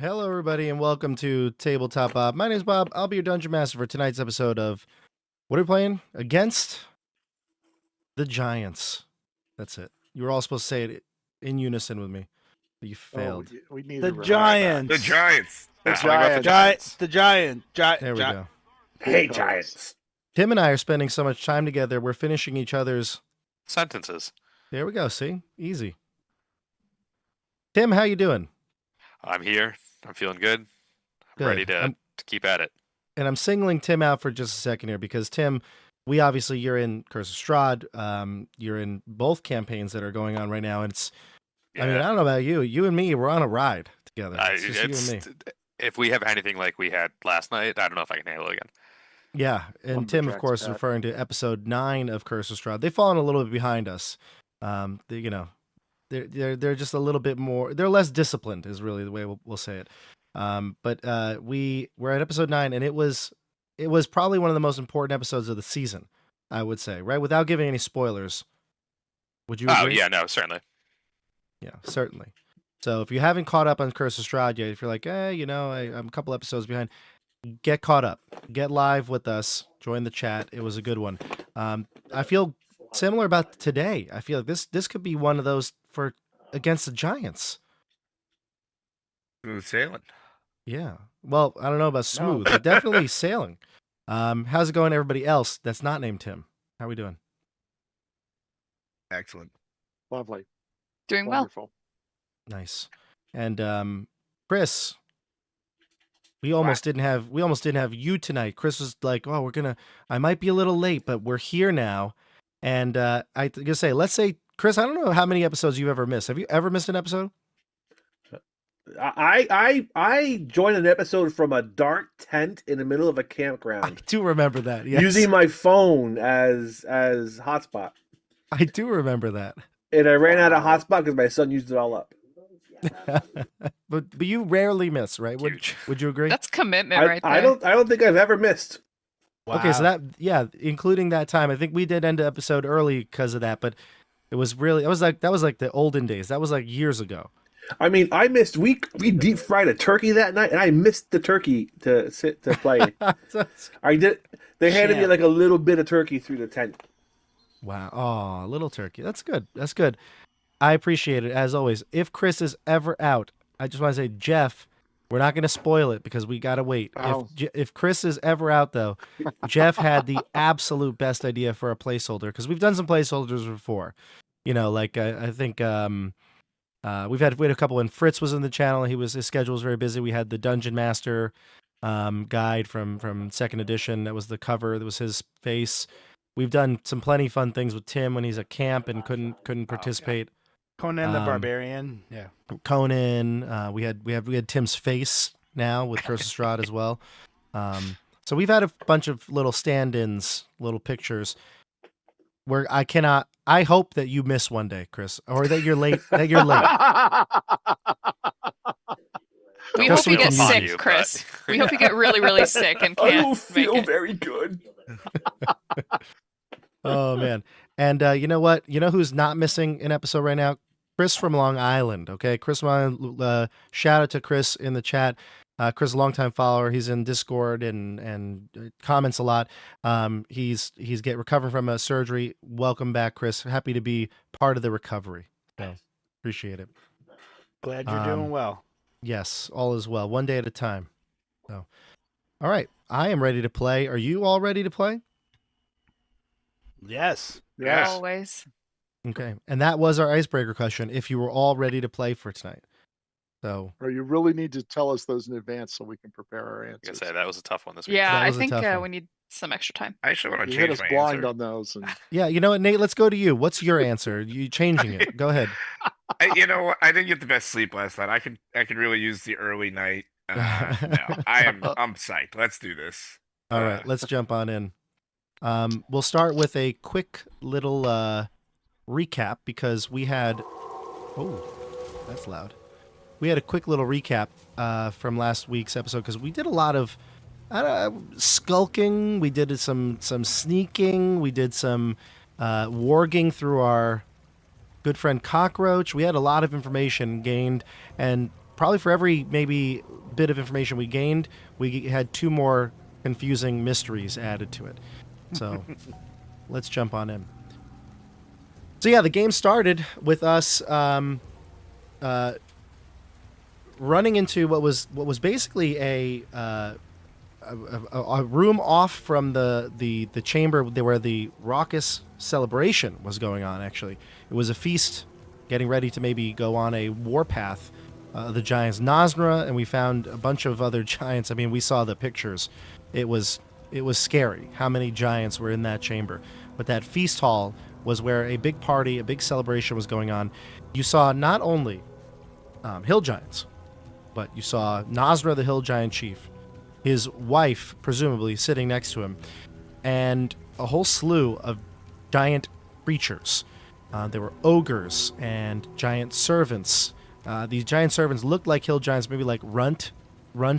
Hello, everybody, and welcome to Tabletop. My name is Bob. I'll be your Dungeon Master for tonight's episode of... What are we playing? Against the Giants. That's it. You were all supposed to say it in unison with me, but you failed. We need The Giants. The Giants. The Tell me about the Giants. The Giant. There we go. Hey, Giants. Tim and I are spending so much time together, we're finishing each other's... sentences. There we go, see? Easy. Tim, how you doing? I'm here. I'm feeling good. Good. Ready to keep at it. And I'm singling Tim out for just a second here because, Tim, you're in Curse of Strahd. You're in both campaigns that are going on right now. And it's, I mean, I don't know about you. You and me, we're on a ride together. It's just you and me. If we have anything like we had last night, I don't know if I can handle it again. Yeah, and Tim, of course, is referring to episode 9 of Curse of Strahd. They've fallen a little bit behind us. They're just a little bit more. They're less disciplined, is really the way we'll say it. But we're at episode 9, and it was probably one of the most important episodes of the season, I would say, right? Without giving any spoilers. Would you agree? Oh yeah, no, certainly. Yeah, certainly. So if you haven't caught up on Curse of Strahd yet, if you're like, I'm a couple episodes behind, get caught up. Get live with us. Join the chat. It was a good one. I feel similar about today. I feel like this could be one of those for against the Giants. Smooth sailing. Yeah. Well, I don't know about smooth, but definitely sailing. How's it going, everybody else that's not named Tim? How are we doing? Excellent. Lovely. Doing Wonderful. Nice. And Chris, we almost didn't have you tonight. Chris was like, "Oh, I might be a little late, but we're here now." And I gonna say, let's say, Chris, I don't know how many episodes you've ever missed. Have you ever missed an episode? I joined an episode from a dark tent in the middle of a campground. I do remember that. Yes. Using my phone as hotspot. I do remember that. And I ran out of hotspot because my son used it all up. but you rarely miss, right? Would you agree? That's commitment right there. I don't think I've ever missed. Wow. Okay, so including that time, I think we did end the episode early because of that, but it was really that was like the olden days. That was like years ago. I mean, I missed we deep fried a turkey that night, and I missed the turkey to play. I did. They handed me like a little bit of turkey through the tent. Wow! Oh, a little turkey. That's good. That's good. I appreciate it as always. If Chris is ever out, I just want to say, Jeff, we're not going to spoil it because we got to wait. Oh. If Chris is ever out, though, Jeff had the absolute best idea for a placeholder because we've done some placeholders before. Like I think we had a couple when Fritz was in the channel. His schedule was very busy. We had the Dungeon Master guide from second edition. That was the cover. That was his face. We've done some plenty fun things with Tim when he's at camp and couldn't participate. Conan the Barbarian. Yeah. Conan. We had Tim's face now with Curse of Strahd as well. So we've had a bunch of little stand-ins, little pictures where I hope that you miss one day, Chris, or that you're late. We hope you get sick, Chris. We hope you get really, really sick and can't. I don't feel very good. Oh man! And you know what? You know who's not missing an episode right now? Chris from Long Island. Okay, Chris from Long Island. Shout out to Chris in the chat. Chris is a longtime follower. He's in Discord and comments a lot. He's recovering from a surgery. Welcome back, Chris. Happy to be part of the recovery. So appreciate it. Glad you're doing well. Yes, all is well. One day at a time. So, all right. I am ready to play. Are you all ready to play? Yes. Always. Okay. And that was our icebreaker question. If you were all ready to play for tonight. So. Or you really need to tell us those in advance so we can prepare our answers. I was gonna say that was a tough one this week. Yeah, I think we need some extra time. I actually want to You change hit us my blind answer. on those. And... Yeah, you know what, Nate? Let's go to you. What's your answer? You changing it? Go ahead. I didn't get the best sleep last night. I could really use the early night. No, I'm psyched. Let's do this. All right, let's jump on in. We'll start with a quick little recap because we had. Oh, that's loud. We had a quick little recap from last week's episode because we did a lot of skulking. We did some sneaking. We did some warging through our good friend Cockroach. We had a lot of information gained, and probably for every maybe bit of information we gained, we had 2 more confusing mysteries added to it. So let's jump on in. So yeah, the game started with us running into what was basically a room off from the chamber where the raucous celebration was going on. Actually, it was a feast, getting ready to maybe go on a warpath. The giants Nasra, and we found a bunch of other giants. I mean, we saw the pictures. It was scary how many giants were in that chamber. But that feast hall was where a big party, a big celebration was going on. You saw not only hill giants, but you saw Nasra, the hill giant chief, his wife, presumably, sitting next to him, and a whole slew of giant creatures. There were ogres and giant servants. These giant servants looked like hill giants, maybe like runt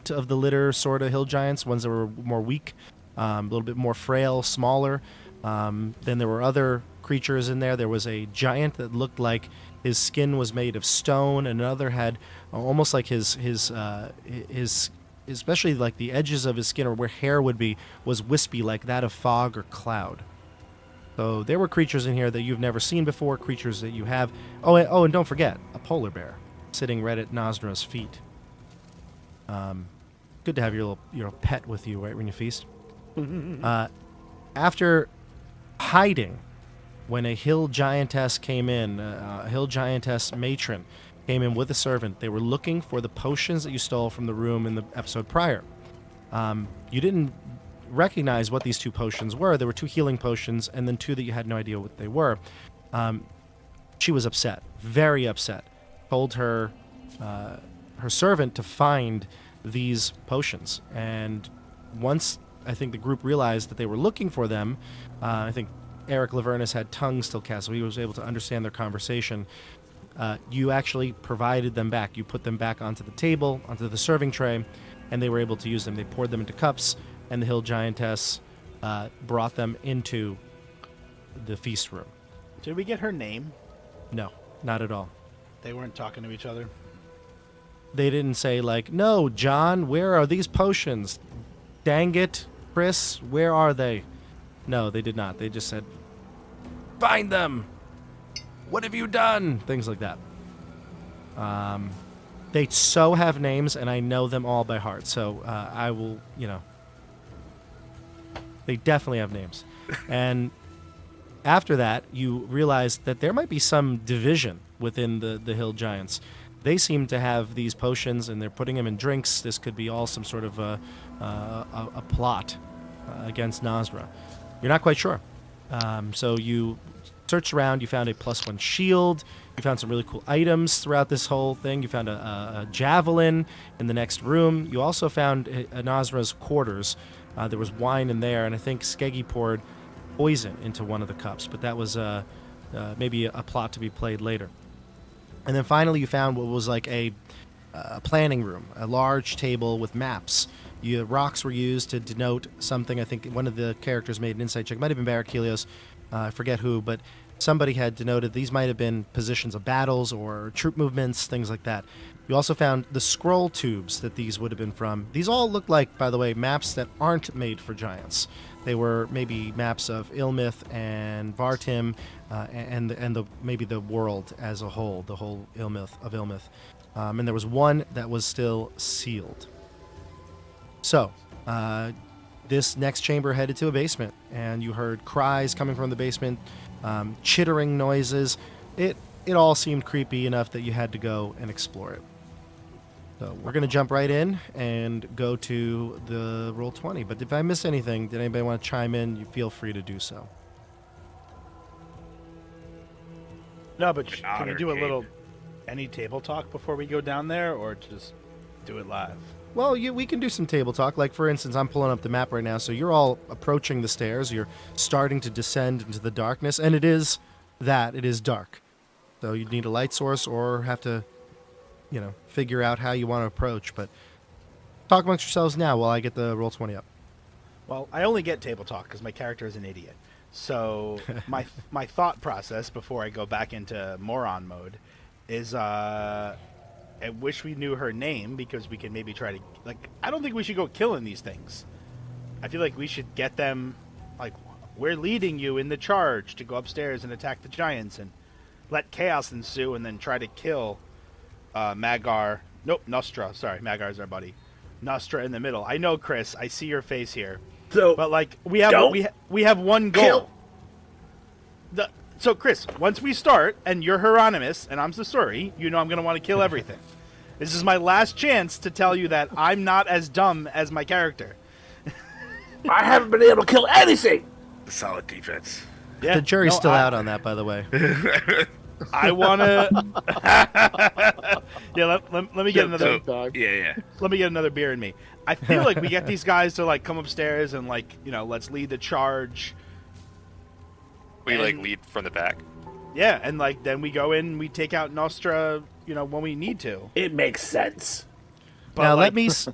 of the litter sort of hill giants, ones that were more weak, a little bit more frail, smaller. Then there were other creatures in there. There was a giant that looked like his skin was made of stone, and another had almost like his especially like the edges of his skin or where hair would be was wispy like that of fog or cloud. So there were creatures in here that you've never seen before, creatures that you have. And don't forget, a polar bear sitting right at Nasra's feet. Good to have your pet with you right when you feast. After hiding, when a hill giantess came in, a hill giantess matron came in with a servant, they were looking for the potions that you stole from the room in the episode prior. You didn't recognize what these 2 potions were. There were 2 healing potions and then 2 that you had no idea what they were. She was upset, very upset. Told her servant to find these potions. And once I think the group realized that they were looking for them, I think Erik Lavernus had tongue still cast, so he was able to understand their conversation. You actually provided them back. You put them back onto the table, onto the serving tray, and they were able to use them. They poured them into cups, and the hill giantess brought them into the feast room. Did we get her name? No, not at all. They weren't talking to each other? They didn't say, like, no, John, where are these potions? Dang it, Chris, where are they? No, they did not. They just said, find them! What have you done? Things like that. They so have names, and I know them all by heart, so I will, they definitely have names. And after that, you realize that there might be some division within the hill giants. They seem to have these potions, and they're putting them in drinks. This could be all some sort of a plot against Nasra. You're not quite sure. So you searched around. You found a +1 shield. You found some really cool items throughout this whole thing. You found a javelin in the next room. You also found Nasra's quarters. There was wine in there, and I think Skeggi poured poison into one of the cups, but that was maybe a plot to be played later. And then finally you found what was like a planning room, a large table with maps. Rocks were used to denote something. I think one of the characters made an insight check. It might have been Barak, I forget who, but somebody had denoted these might have been positions of battles or troop movements, things like that. You also found the scroll tubes that these would have been from. These all look like, by the way, maps that aren't made for giants. They were maybe maps of Ilmith and Vartim, and maybe the world as a whole, the whole Ilmith. And there was one that was still sealed. So, this next chamber headed to a basement, and you heard cries coming from the basement, chittering noises. It all seemed creepy enough that you had to go and explore it. So we're going to jump right in and go to the Roll20. But if I miss anything, did anybody want to chime in, you feel free to do so. No, but can we do a little any table talk before we go down there, or just do it live? Well, we can do some table talk. Like, for instance, I'm pulling up the map right now, so you're all approaching the stairs. You're starting to descend into the darkness, and it is dark. So you'd need a light source or have to, figure out how you want to approach. But talk amongst yourselves now while I get the Roll20 up. Well, I only get table talk because my character is an idiot. So my thought process before I go back into moron mode is I wish we knew her name because we can maybe try to like. I don't think we should go killing these things. I feel like we should get them. Like, we're leading you in the charge to go upstairs and attack the giants and let chaos ensue, and then try to kill Magar. Nope, Nostra. Sorry, Magar's our buddy. Nostra in the middle. I know, Chris. I see your face here. So, But like we have one goal. So Chris, once we start and you're Heironimous and I'm Sasori, you know I'm going to want to kill everything. This is my last chance to tell you that I'm not as dumb as my character. I haven't been able to kill anything. Solid defense. Yeah, The jury's no, still out on that, by the way. I want to. Yeah, let me get another. Yeah. Let me get another beer in me. I feel like we get these guys to like come upstairs and like let's lead the charge. We like lead from the back. Yeah, and like then we go in, we take out Nostra, when we need to. It makes sense. But Now like,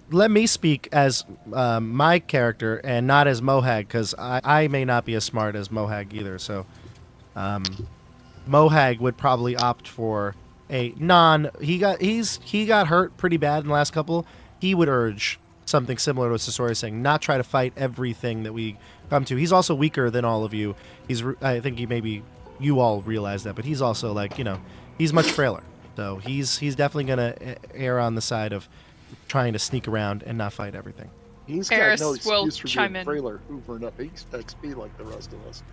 let me speak as my character and not as Mohag, because I may not be as smart as Mohag either. So Mohag would probably opt for a non. He got hurt pretty bad in the last couple. He would urge something similar to what Sasori is saying, not try to fight everything that we come to. He's also weaker than all of you. I think you all realize that, but he's also like he's much frailer. So he's definitely gonna err on the side of trying to sneak around and not fight everything. He's got Eris no will excuse for chime being in. frailer, hoovering up XP like the rest of us.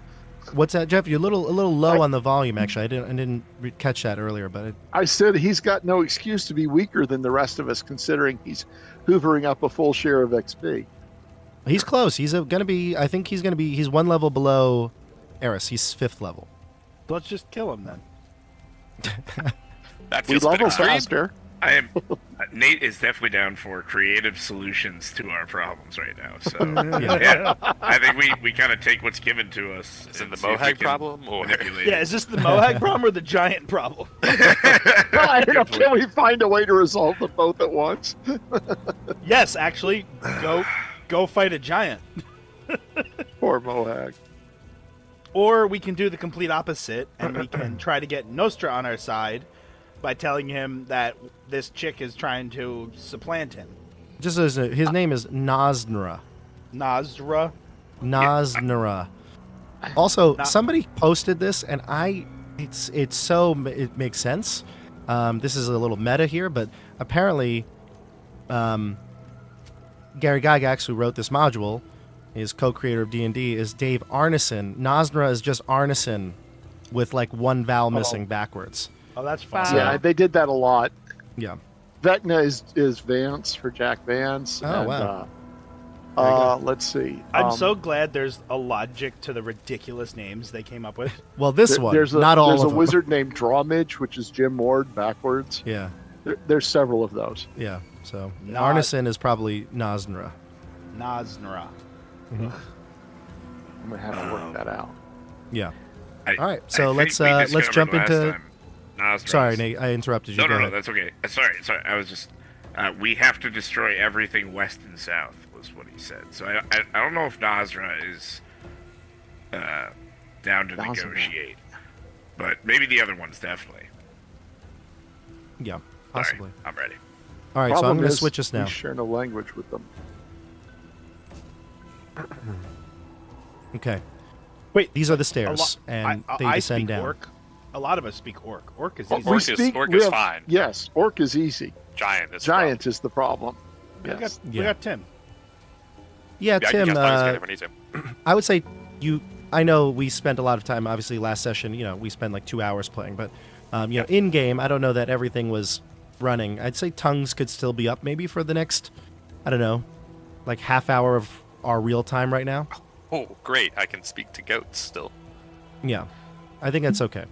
What's that, Jeff? You're a little low on the volume. Actually, I didn't catch that earlier, but I said he's got no excuse to be weaker than the rest of us, considering he's hoovering up a full share of XP. he's close. He's gonna be. I think he's gonna be. He's one level below Eris. He's 5th level. let's just kill him then. That We feels a bit level extreme. faster. I am. Nate is definitely down for creative solutions to our problems right now. So yeah, I think we kind of take what's given to us. Is it and the see if we Mohag can problem, or manipulate Yeah, it. is this the Mohag problem or the giant problem? Can we find a way to resolve them both at once? Yes, actually, go fight a giant. Poor Mohag. Or we can do the complete opposite, and we can try to get Nostra on our side by telling him that this chick is trying to supplant him. Just as his name is Naznra. Nasra. Naznra. Also, somebody posted this, and it makes sense. This is a little meta here, but apparently, Gary Gygax, who wrote this module, his co-creator of D&D, is Dave Arneson. Naznra is just Arneson with like one vowel missing backwards. Oh, that's fun. Wow. Yeah, they did that a lot. Yeah. Vecna is Vance for Jack Vance. Oh, and, wow. let's see. I'm so glad there's a logic to the ridiculous names they came up with. Well, this one, There's not all there's of a them. wizard named Drawmidge, which is Jim Ward backwards. Yeah, There's several of those. yeah. So Not- Arneson is probably Naznra. Nasra. I'm gonna have to work that out. Yeah. I- All right, I so think let's we let's discovered jump last into. time Nasra's- Sorry, Nate, I interrupted you. No, Go no, ahead. that's okay. Sorry. I was just. We have to destroy everything west and south, was what he said. So I don't know if Nasra is down to Nasra. negotiate, but maybe the other one's definitely. Yeah, Sorry, possibly. I'm ready. All right, so I'm Problem going to is, switch us now. We share no language with them. Okay. Wait, These are the a stairs, lo- and I they descend speak down. Orc. A lot of us speak Orc. Orc is Or- easy. Orc We is have- fine. Yes, Orc is easy. Giant is Giant is the problem. We got, Yes. we got Tim. Yeah, Yeah, I Tim, can cast bodies together if I need to. I would say I know we spent a lot of time, obviously, last session, we spent like 2 hours playing, but, in-game, I don't know that everything was running. I'd say tongues could still be up maybe for the next, I don't know, like half hour of our real time right now. Oh, great! I can speak to goats still. Yeah, I think that's okay.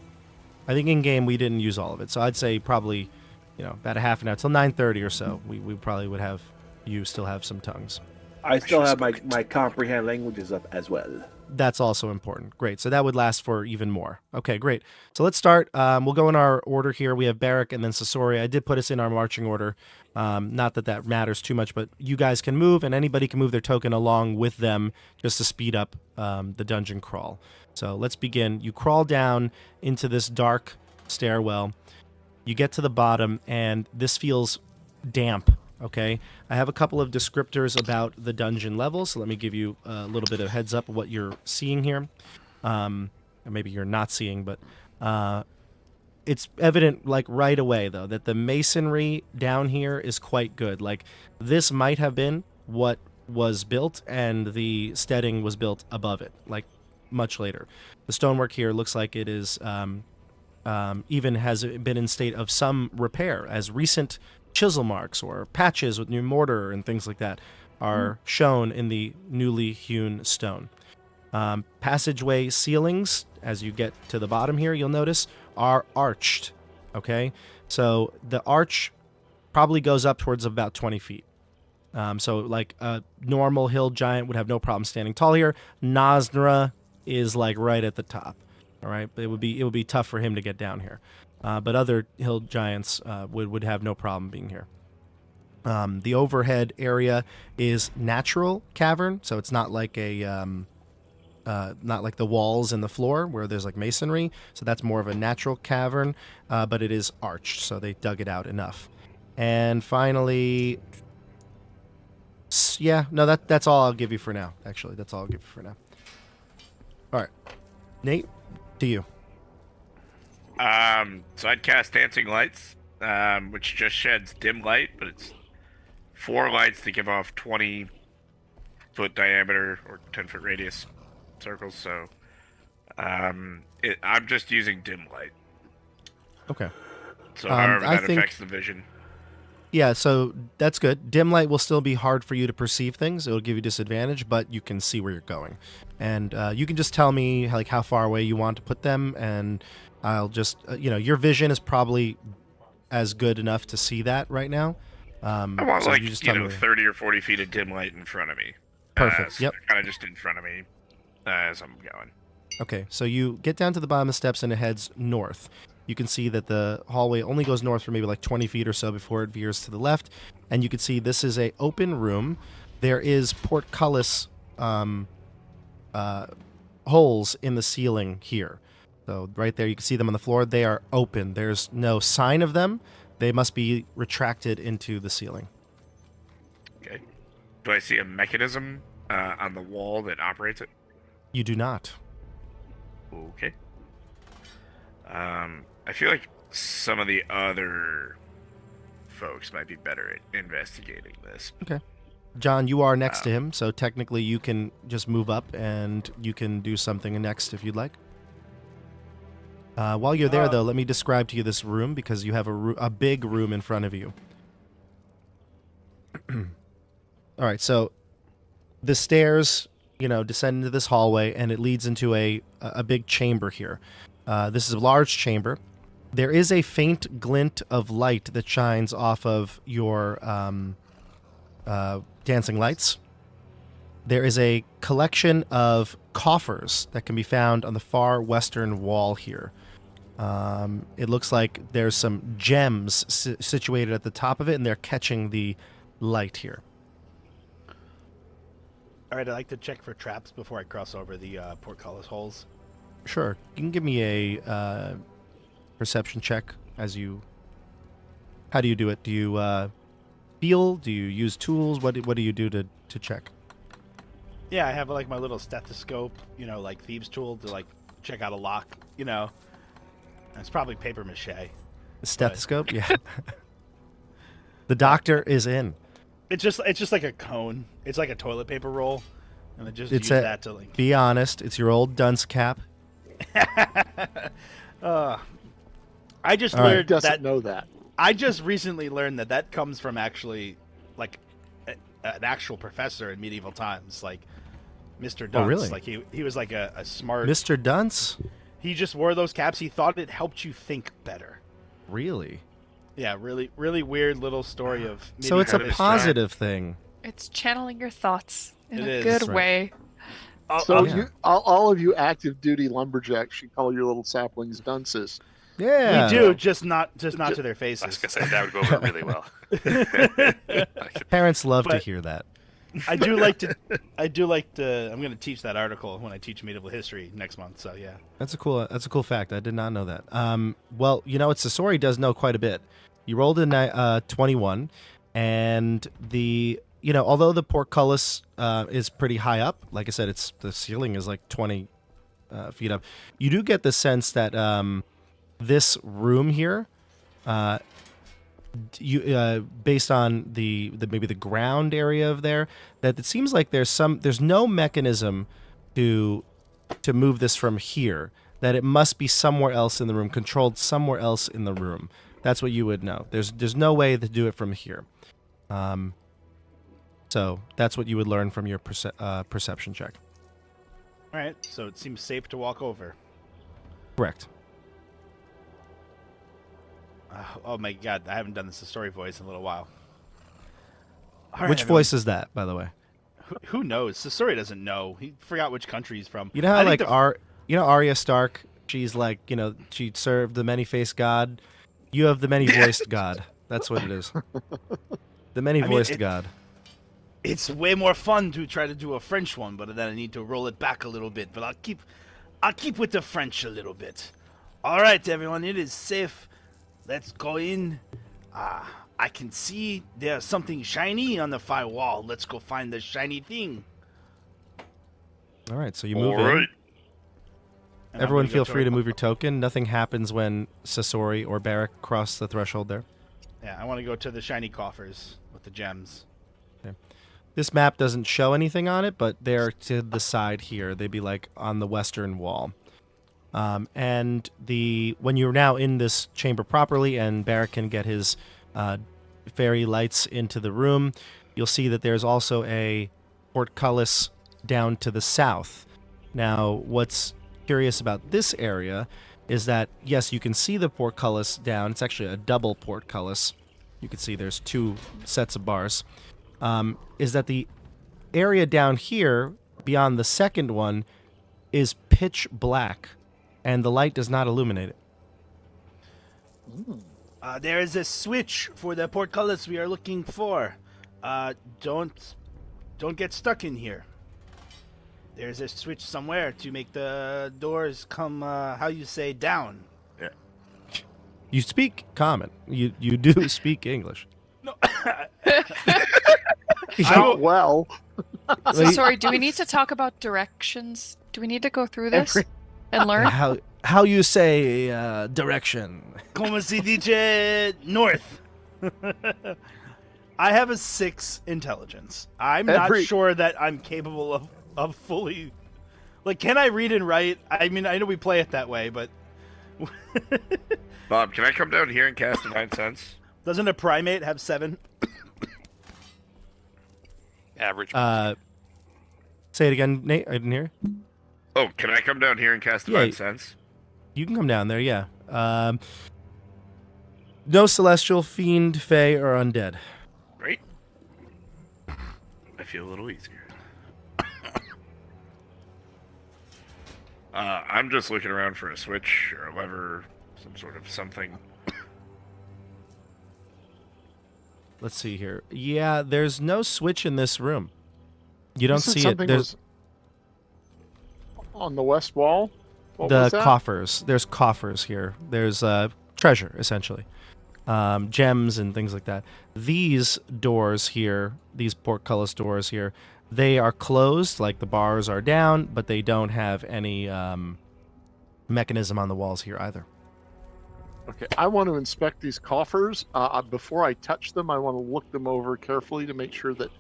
I think in-game we didn't use all of it, so I'd say probably, about a half an hour, till 9:30 or so, we probably would have, you still have some tongues. I still have my comprehend languages up as well. That's also important. Great. So that would last for even more. Okay, great. So let's start. We'll go in our order here. We have Barak and then Sasori. I did put us in our marching order. Not that that matters too much, but you guys can move, and anybody can move their token along with them just to speed up the dungeon crawl. So let's begin. You crawl down into this dark stairwell. You get to the bottom, and this feels damp. Okay, I have a couple of descriptors about the dungeon level, so let me give you a little bit of heads up of what you're seeing here. Or maybe you're not seeing, but it's evident like right away though that the masonry down here is quite good. Like this might have been what was built, and the steading was built above it, like much later. The stonework here looks like it is even has been in state of some repair, as recent chisel marks or patches with new mortar and things like that are shown in the newly hewn stone. Passageway ceilings, as you get to the bottom here, you'll notice, are arched. Okay? So the arch probably goes up towards about 20 feet. So like a normal hill giant would have no problem standing tall here. Nosnra is like right at the top. All right? It would be tough for him to get down here. But other hill giants would have no problem being here. The overhead area is natural cavern, so it's not like not like the walls and the floor where there's like masonry. So that's more of a natural cavern, but it is arched, so they dug it out enough. And finally, yeah, no, that's all I'll give you for now. Actually, that's all I'll give you for now. All right, Nate, to you. So I'd cast Dancing Lights, which just sheds dim light, but it's 4 lights to give off 20-foot diameter or 10-foot radius circles. So I'm just using dim light. Okay. So however that affects the vision. Yeah, so that's good. Dim light will still be hard for you to perceive things. It'll give you disadvantage, but you can see where you're going. And you can just tell me like how far away you want to put them, and I'll just, your vision is probably as good enough to see that right now. I want so like, you just tell me 30 or 40 feet of dim light in front of me. Perfect, So yep. kind of just in front of me as I'm going. Okay, so you get down to the bottom of the steps and it heads north. You can see that the hallway only goes north for maybe like 20 feet or so before it veers to the left. And you can see this is a open room. There is portcullis holes in the ceiling here. So right there, you can see them on the floor. They are open. There's no sign of them. They must be retracted into the ceiling. Okay. Do I see a mechanism on the wall that operates it? You do not. Okay. I feel like some of the other folks might be better at investigating this. Okay. John, you are next to him, so technically you can just move up and you can do something next if you'd like. While you're there, though, let me describe to you this room because you have a big room in front of you. All right, so the stairs, descend into this hallway, and it leads into a big chamber here. This is a large chamber. There is a faint glint of light that shines off of your dancing lights. There is a collection of coffers that can be found on the far western wall here. It looks like there's some gems situated at the top of it, and they're catching the light here. All right, I'd like to check for traps before I cross over the portcullis holes. Sure. You can give me a perception check as you... How do you do it? Do you feel? Do you use tools? What do you do to check? Yeah, I have like my little stethoscope, like thieves' tool to like check out a lock, It's probably paper mache. A stethoscope? Yeah. The doctor is in. It's just like a cone. It's like a toilet paper roll. And I just use that to like... Be honest, it's your old dunce cap. I just learned doesn't know that. I just recently learned that comes from actually like an actual professor in medieval times, like Mr. Dunce. Oh, really? Like he was like a smart Mr. Dunce? He just wore those caps. He thought it helped you think better. Really? Yeah, really, really weird little story of. So it's a positive thing. It's channeling your thoughts in It a is. good Right. way. So yeah. all of you active duty lumberjacks should call your little saplings dunces. Yeah. We do, just not to their I was faces. gonna say that would go over really well. Parents love to But- hear that. I do like to. I'm going to teach that article when I teach medieval history next month. So yeah. That's a cool fact. I did not know that. Well, you know what? Sasori does know quite a bit. You rolled a 21, and although the portcullis is pretty high up, like I said, the ceiling is like 20 feet up. You do get the sense that this room here, based on the maybe the ground area of there, that it seems like there's no mechanism to move this from here. That it must be somewhere else in the room, controlled somewhere else in the room. That's what you would know. There's no way to do it from here. So that's what you would learn from your perception check. All right. So it seems safe to walk over. Correct. Oh my God! I haven't done the Sasori voice in a little while. All right, Which everyone. voice is that, by the way? Who knows? Sasori doesn't know. He forgot which country he's from. You know how Arya Stark? She's like, she served the many-faced god. You have the many-voiced god. That's what it is. The many-voiced god. It's way more fun to try to do a French one, but then I need to roll it back a little bit. But I'll keep with the French a little bit. All right, everyone, it is safe. Let's go in. I can see there's something shiny on the far wall. Let's go find the shiny thing. All right, so you move All in. right. And I'm Everyone gonna feel go free to toward- move your token. Nothing happens when Sasori or Barak cross the threshold there. Yeah, I want to go to the shiny coffers with the gems. This map doesn't show anything on it, but they're to the side here. They'd be like on the western wall. And when you're now in this chamber properly and Barak can get his fairy lights into the room, you'll see that there's also a portcullis down to the south. Now, what's curious about this area is that, yes, you can see the portcullis down. It's actually a double portcullis. You can see there's two sets of bars. Is that the area down here, beyond the second one, is pitch black, and the light does not illuminate it. There is a switch for the portcullis we are looking for. Don't get stuck in here. There's a switch somewhere to make the doors come, down. You speak common. You do speak English. No. Not well. So sorry, do we need to talk about directions? Do we need to go through this and learn? How you say direction? Como se dice north. I have a 6 intelligence. I'm not sure that I'm capable of fully... Like, can I read and write? I mean, I know we play it that way, but... Bob, can I come down here and cast Divine Sense? Doesn't a primate have 7? Average. Say it again, Nate. I didn't hear. Oh, can I come down here and cast Divine Sense? You can come down there, yeah. No celestial, fiend, fae, or undead. Great. I feel a little easier. I'm just looking around for a switch or a lever, some sort of something. Let's see here. Yeah, there's no switch in this room. You don't You said see it. something There's was on the west wall. What the was that? coffers. There's coffers here. There's treasure, essentially. Gems and things like that. These doors here, these portcullis doors here, they are closed, like the bars are down, but they don't have any mechanism on the walls here either. Okay, I want to inspect these coffers. Before I touch them, I want to look them over carefully to make sure that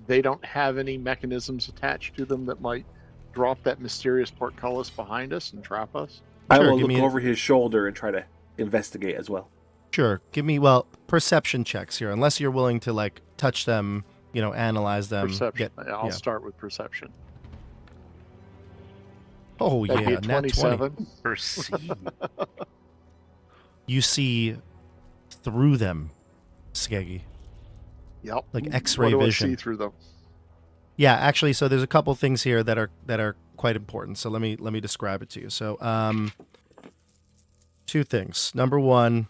they don't have any mechanisms attached to them that might drop that mysterious portcullis behind us and trap us. I Sure, will give look me over his shoulder and try to investigate as well. Sure. Give me, perception checks here, unless you're willing to, like, touch them, analyze them. Perception. I'll start with perception. Oh, That'd be yeah, a nat 20. 27. Perceive. You see through them, Skeggi. Yep. Like X-ray what do vision. I see through them? Yeah, actually, so there's a couple things here that are quite important. So let me describe it to you. So, two things. Number one,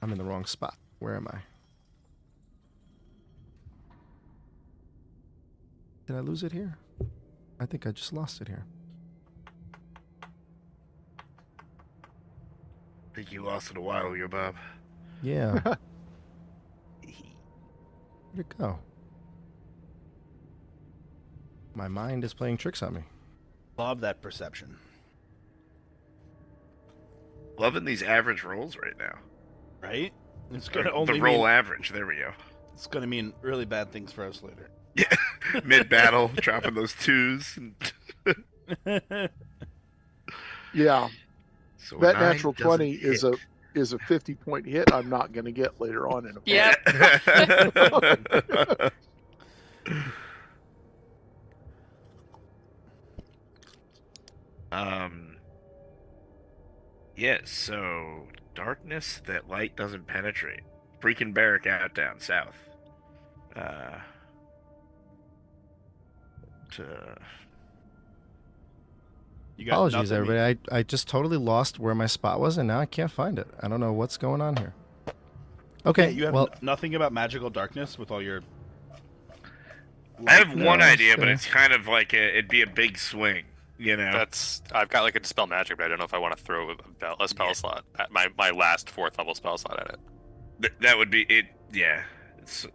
I'm in the wrong spot. Where am I? Did I lose it here? I think I just lost it here. I think you lost it a while ago, Bob. Yeah. Where'd it go? My mind is playing tricks on me. Love that perception. Loving these average rolls right now. Right? It's Or gonna only the roll mean, average. There we go. it's gonna mean really bad things for us later. Yeah. Mid battle, dropping those twos. And... Yeah, So that 9 natural doesn't 20 is hit. a 50-point hit. I'm not going to get later on in a Yep. Yeah, so darkness that light doesn't penetrate. Freaking Barak out down south. You got Apologies, nothing- everybody. I just totally lost where my spot was, and now I can't find it. I don't know what's going on here. Okay, Yeah, you have well, nothing about magical darkness with all your. I have No, one idea, but sure. it's kind of like it'd be a big swing, you know? I've got like a dispel magic, but I don't know if I want to throw a spell slot at my last 4th level spell slot at it. That would be it. Yeah, it's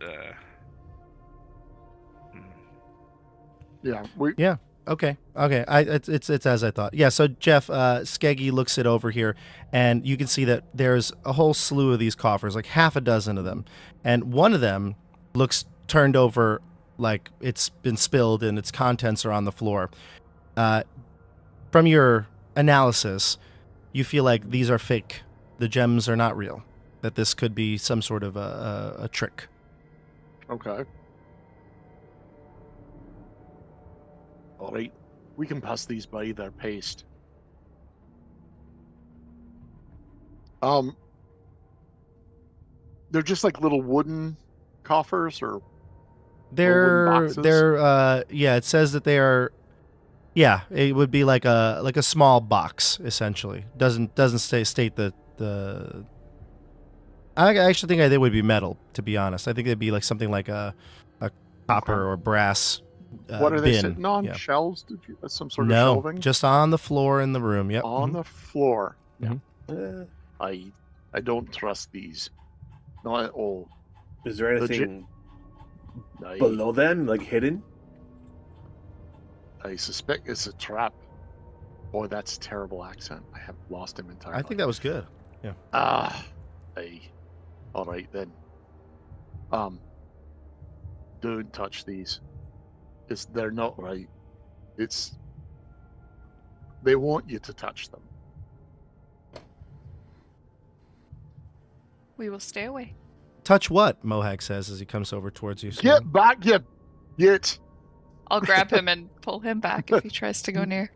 Yeah, we yeah. Okay. It's as I thought. Yeah. So Jeff, Skeggi looks it over here, and you can see that there's a whole slew of these coffers, like half a dozen of them, and one of them looks turned over, like it's been spilled and its contents are on the floor. From your analysis, you feel like these are fake. The gems are not real. That this could be some sort of a trick. okay. All right, we can pass these by. They're paste. They're just like little wooden coffers, or They're boxes? yeah. It says that they are. Yeah, it would be like a small box essentially. Doesn't state the. I actually think they would be metal. To be honest, I think they'd be like something like a copper or brass. what are they bin. sitting on? Yeah. Shelves? Did you some sort of No, shelving? just on the floor in the room. Yep. On mhm. the floor. Uh, I don't trust these. Not at all. is there Legit- anything I, below them, like hidden? I suspect it's a trap. Boy, that's a terrible accent. I have lost him entirely. I think that was good. All right then. Don't touch these. They're not right. They want you to touch them. We will stay away. Touch what? Mohag says as he comes over towards you. Get back, you git. I'll grab him and pull him back if he tries to go near.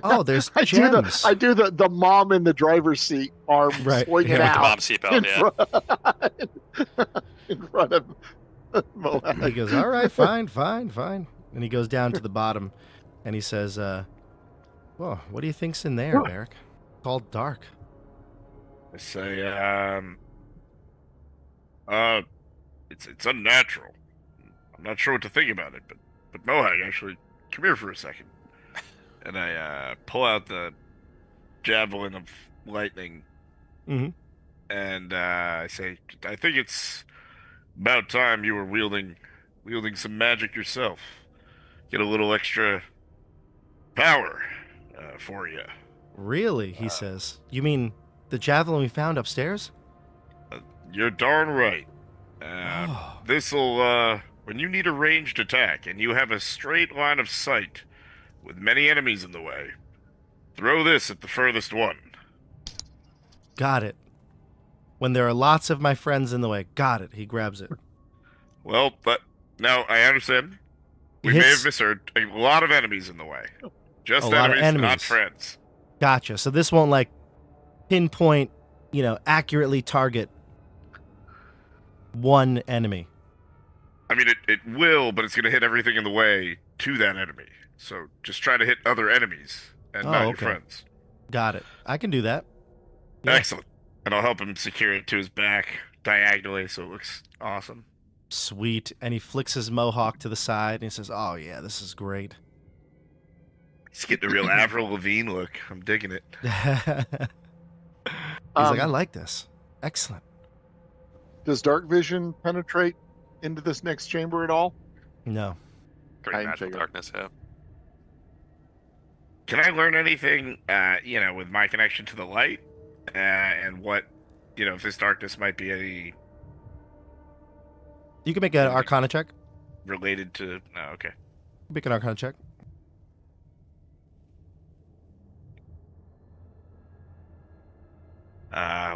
Oh, there's I gems. do the mom in the driver's seat arm Right, swinging yeah. out Mom seatbelt, yeah. in front of Moab. He goes, all right, fine. And he goes down to the bottom, and he says, well, what do you think's in there, Barak? It's all dark. I say, it's unnatural. I'm not sure what to think about it, but Mohag, actually, come here for a second. And I pull out the javelin of lightning, Mm-hmm. and I say, I think it's about time you were wielding some magic yourself. Get a little extra power for you. Really? He says. You mean the javelin we found upstairs? You're darn right. Oh. This'll, when you need a ranged attack and you have a straight line of sight with many enemies in the way, throw this at the furthest one. Got it. When there are lots of my friends in the way. Got it. He grabs it. Well, but now I understand. We It may hits- have misheard. A lot of enemies in the way. Just A lot of enemies, not enemies. friends. Gotcha. So this won't like pinpoint, accurately target one enemy. I mean, it will, but it's going to hit everything in the way to that enemy. So just try to hit other enemies and not your okay. friends. Got it. I can do that. Yeah. Excellent. And I'll help him secure it to his back diagonally so it looks awesome. Sweet. And he flicks his mohawk to the side and he says, "Oh yeah, this is great." He's getting a real Avril Lavigne look. I'm digging it. He's like, "I like this. Excellent." Does dark vision penetrate into this next chamber at all? No. Great I magical figured. darkness, yeah. Can I learn anything, with my connection to the light? And what, if this darkness might be any You can make an Arcana check. related to... Oh, okay. Make an Arcana check.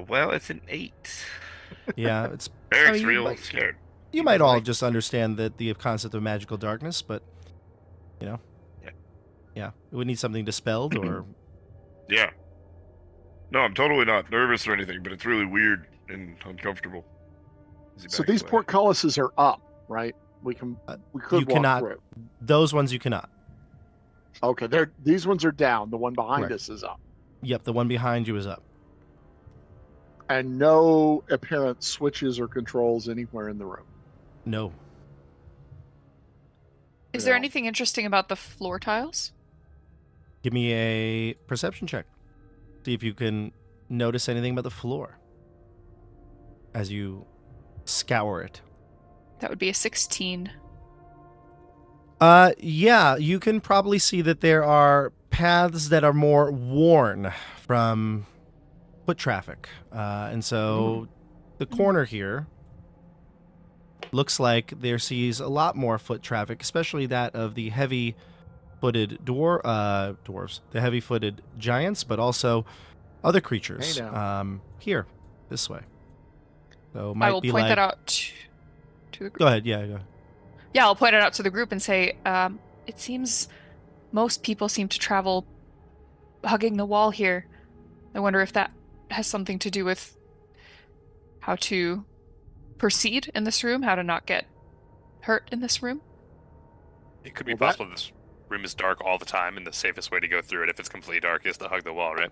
Well, it's an 8. Yeah, it's. Eric's you real might- scared. You might all just understand that the concept of magical darkness, but Yeah. yeah, it would need something dispelled or. Yeah. No, I'm totally not nervous or anything, but it's really weird and uncomfortable. So these portcullises are up, right? We could you walk cannot- through. Those ones you cannot. Okay, these ones are down. The one behind Correct. us is up. Yep, the one behind you is up. And no apparent switches or controls anywhere in the room. No. Is there No. anything interesting about the floor tiles? Give me a perception check. See if you can notice anything about the floor as you scour it. That would be a 16. Yeah, you can probably see that there are paths that are more worn from foot traffic. And so the corner here looks like there sees a lot more foot traffic, especially that of the heavy-footed dwarves, the heavy-footed giants, but also other creatures. Hey now. Here, this way. So it I might will be point like. that out to the group. Go ahead. Yeah. Yeah, I'll point it out to the group and say, it seems most people seem to travel hugging the wall here. I wonder if that has something to do with how to proceed in this room, how to not get hurt in this room. It could be Well, that- possible this room is dark all the time, and the safest way to go through it, if it's completely dark, is to hug the wall, right?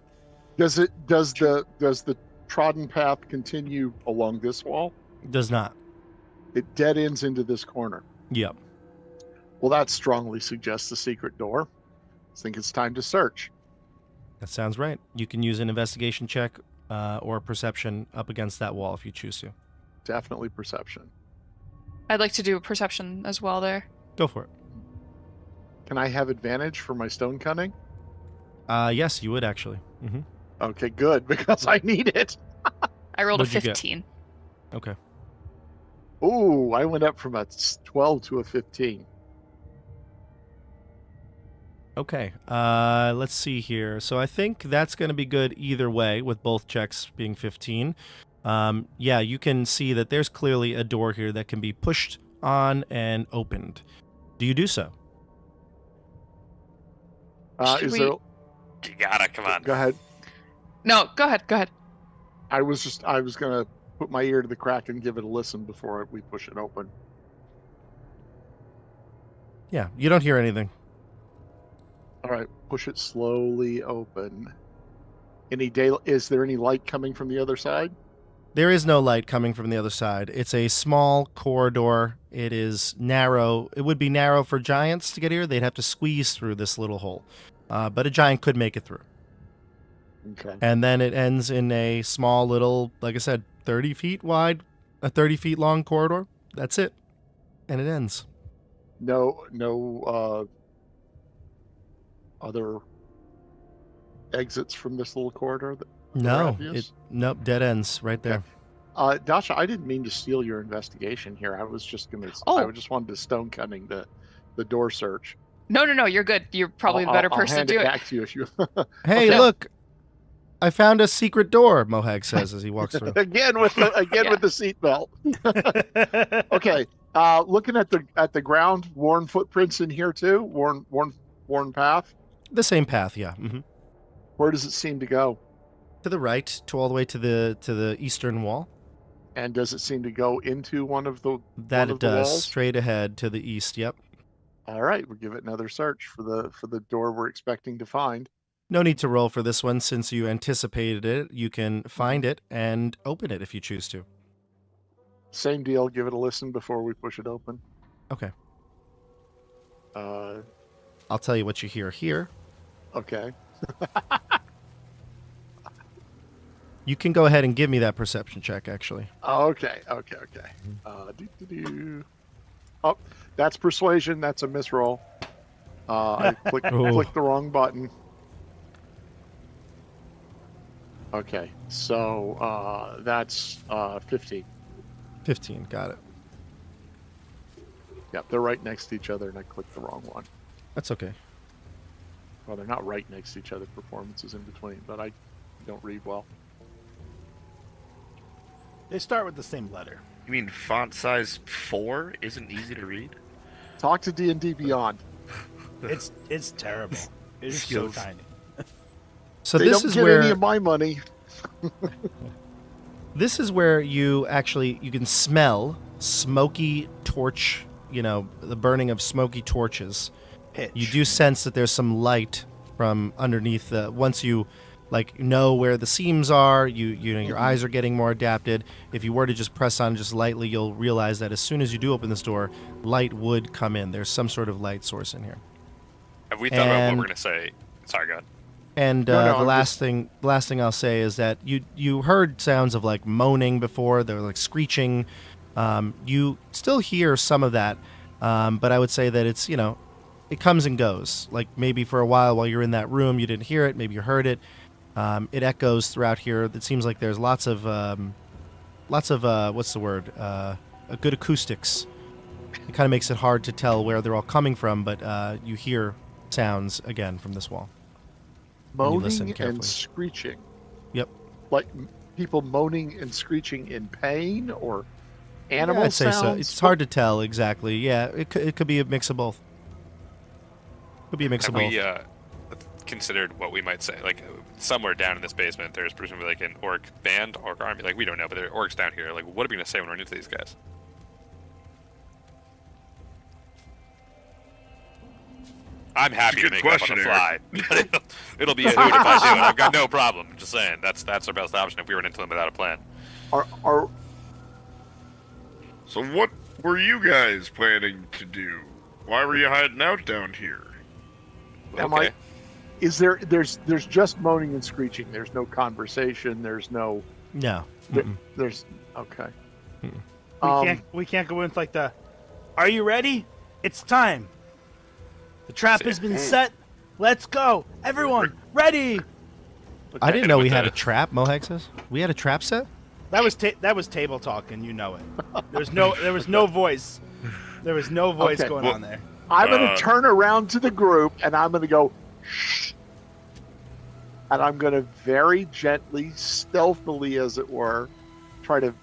Does the trodden path continue along this wall? Does not. It dead ends into this corner. Yep. Well, that strongly suggests a secret door. I think it's time to search. That sounds right. You can use an investigation check or perception up against that wall if you choose to. Definitely perception. I'd like to do a perception as well there. Go for it. Can I have advantage for my stone cunning? Yes, you would actually. Mm-hmm. Okay, good, because I need it. I rolled What'd a you get? 15. Okay. Ooh, I went up from a 12 to a 15. Okay. Let's see here. So I think that's going to be good either way, with both checks being 15. Yeah, you can see that there's clearly a door here that can be pushed on and opened. Do you do so? Should Is we- there? You gotta, come on. Go ahead. No, go ahead. I was gonna put my ear to the crack and give it a listen before we push it open. Yeah, you don't hear anything. All right, push it slowly open. Any day? Is there any light coming from the other side? There is no light coming from the other side. It's a small corridor. It is narrow. It would be narrow for giants to get here. They'd have to squeeze through this little hole. But a giant could make it through. Okay. And then it ends in a small little, like I said, 30 feet wide, a 30 feet long corridor. That's it. And it ends. No other exits from this little corridor? No, obvious? nope, dead ends right there. Dasha, I didn't mean to steal your investigation here. I was just gonna. Oh. I just wanted to stone cunning the door search. No, you're good. You're probably the better person I'll to do hand it. back to you if you. Hey, Okay. look. I found a secret door, Mohag says as he walks through. again with the Yeah. seatbelt. Okay. Looking at the ground, worn footprints in here too. Worn path. The same path, yeah. Hmm. Where does it seem to go? To the right, to all the way to the eastern wall. And does it seem to go into one of the? That one it of the does. walls? Straight ahead to the east, yep. All right, we'll give it another search for the door we're expecting to find. No need to roll for this one since you anticipated it. You can find it and open it if you choose to. Same deal. Give it a listen before we push it open. Okay. Uh, I'll tell you what you hear here. okay. You can go ahead and give me that perception check, actually. Okay. Oh, that's persuasion. That's a misroll. I clicked the wrong button. Okay, so that's 15. 15, got it. Yep, they're right next to each other, and I clicked the wrong one. That's okay. Well, they're not right next to each other. Performances in between, but I don't read well. They start with the same letter. You mean font size 4 isn't easy to read? Talk to D&D Beyond. It's terrible. It is so Skills. tiny. So They this don't is get where any of my money. this is where you can smell smoky torch, the burning of smoky torches. Pitch. You do sense that there's some light from underneath once you know where the seams are, your eyes are getting more adapted. If you were to just press on just lightly, you'll realize that as soon as you do open this door, light would come in. There's some sort of light source in here. Have we thought about what we're going to say? Sorry, go ahead. And No, the last thing I'll say is that you heard sounds of moaning before. They were screeching. You still hear some of that, but I would say that it's it comes and goes. Maybe for a while you're in that room, you didn't hear it. Maybe you heard it. It echoes throughout here. It seems like there's lots of what's the word? Good acoustics. It kind of makes it hard to tell where they're all coming from, but you hear sounds again from this wall. Moaning and screeching. Yep. Like people moaning and screeching in pain, or animal I'd say sounds? so. It's hard to tell exactly. Yeah, it could be a mix of both. Could be a mix Have of both. we considered what we might say? Somewhere down in this basement, there's presumably an orc band, orc army. We don't know, but there are orcs down here. What are we going to say when we're into these guys? I'm happy to Good make it up on question, the fly. It'll be a hoot if I do it. I've got no problem. I'm just saying, that's our best option if we run into them without a plan. Are So what were you guys planning to do? Why were you hiding out down here? am is there's just moaning and screeching. There's no conversation. There's no. No. There's okay. We can't go in with the. Are you ready? It's time. The trap has been set. Let's go, everyone. Ready? I didn't know we had a trap. Mohawk says we had a trap set. That was table talk, and you know it. There was no voice. There was no voice Okay. going on there. I'm going to turn around to the group and I'm going to go, shh. And I'm going to very gently, stealthily, as it were, try to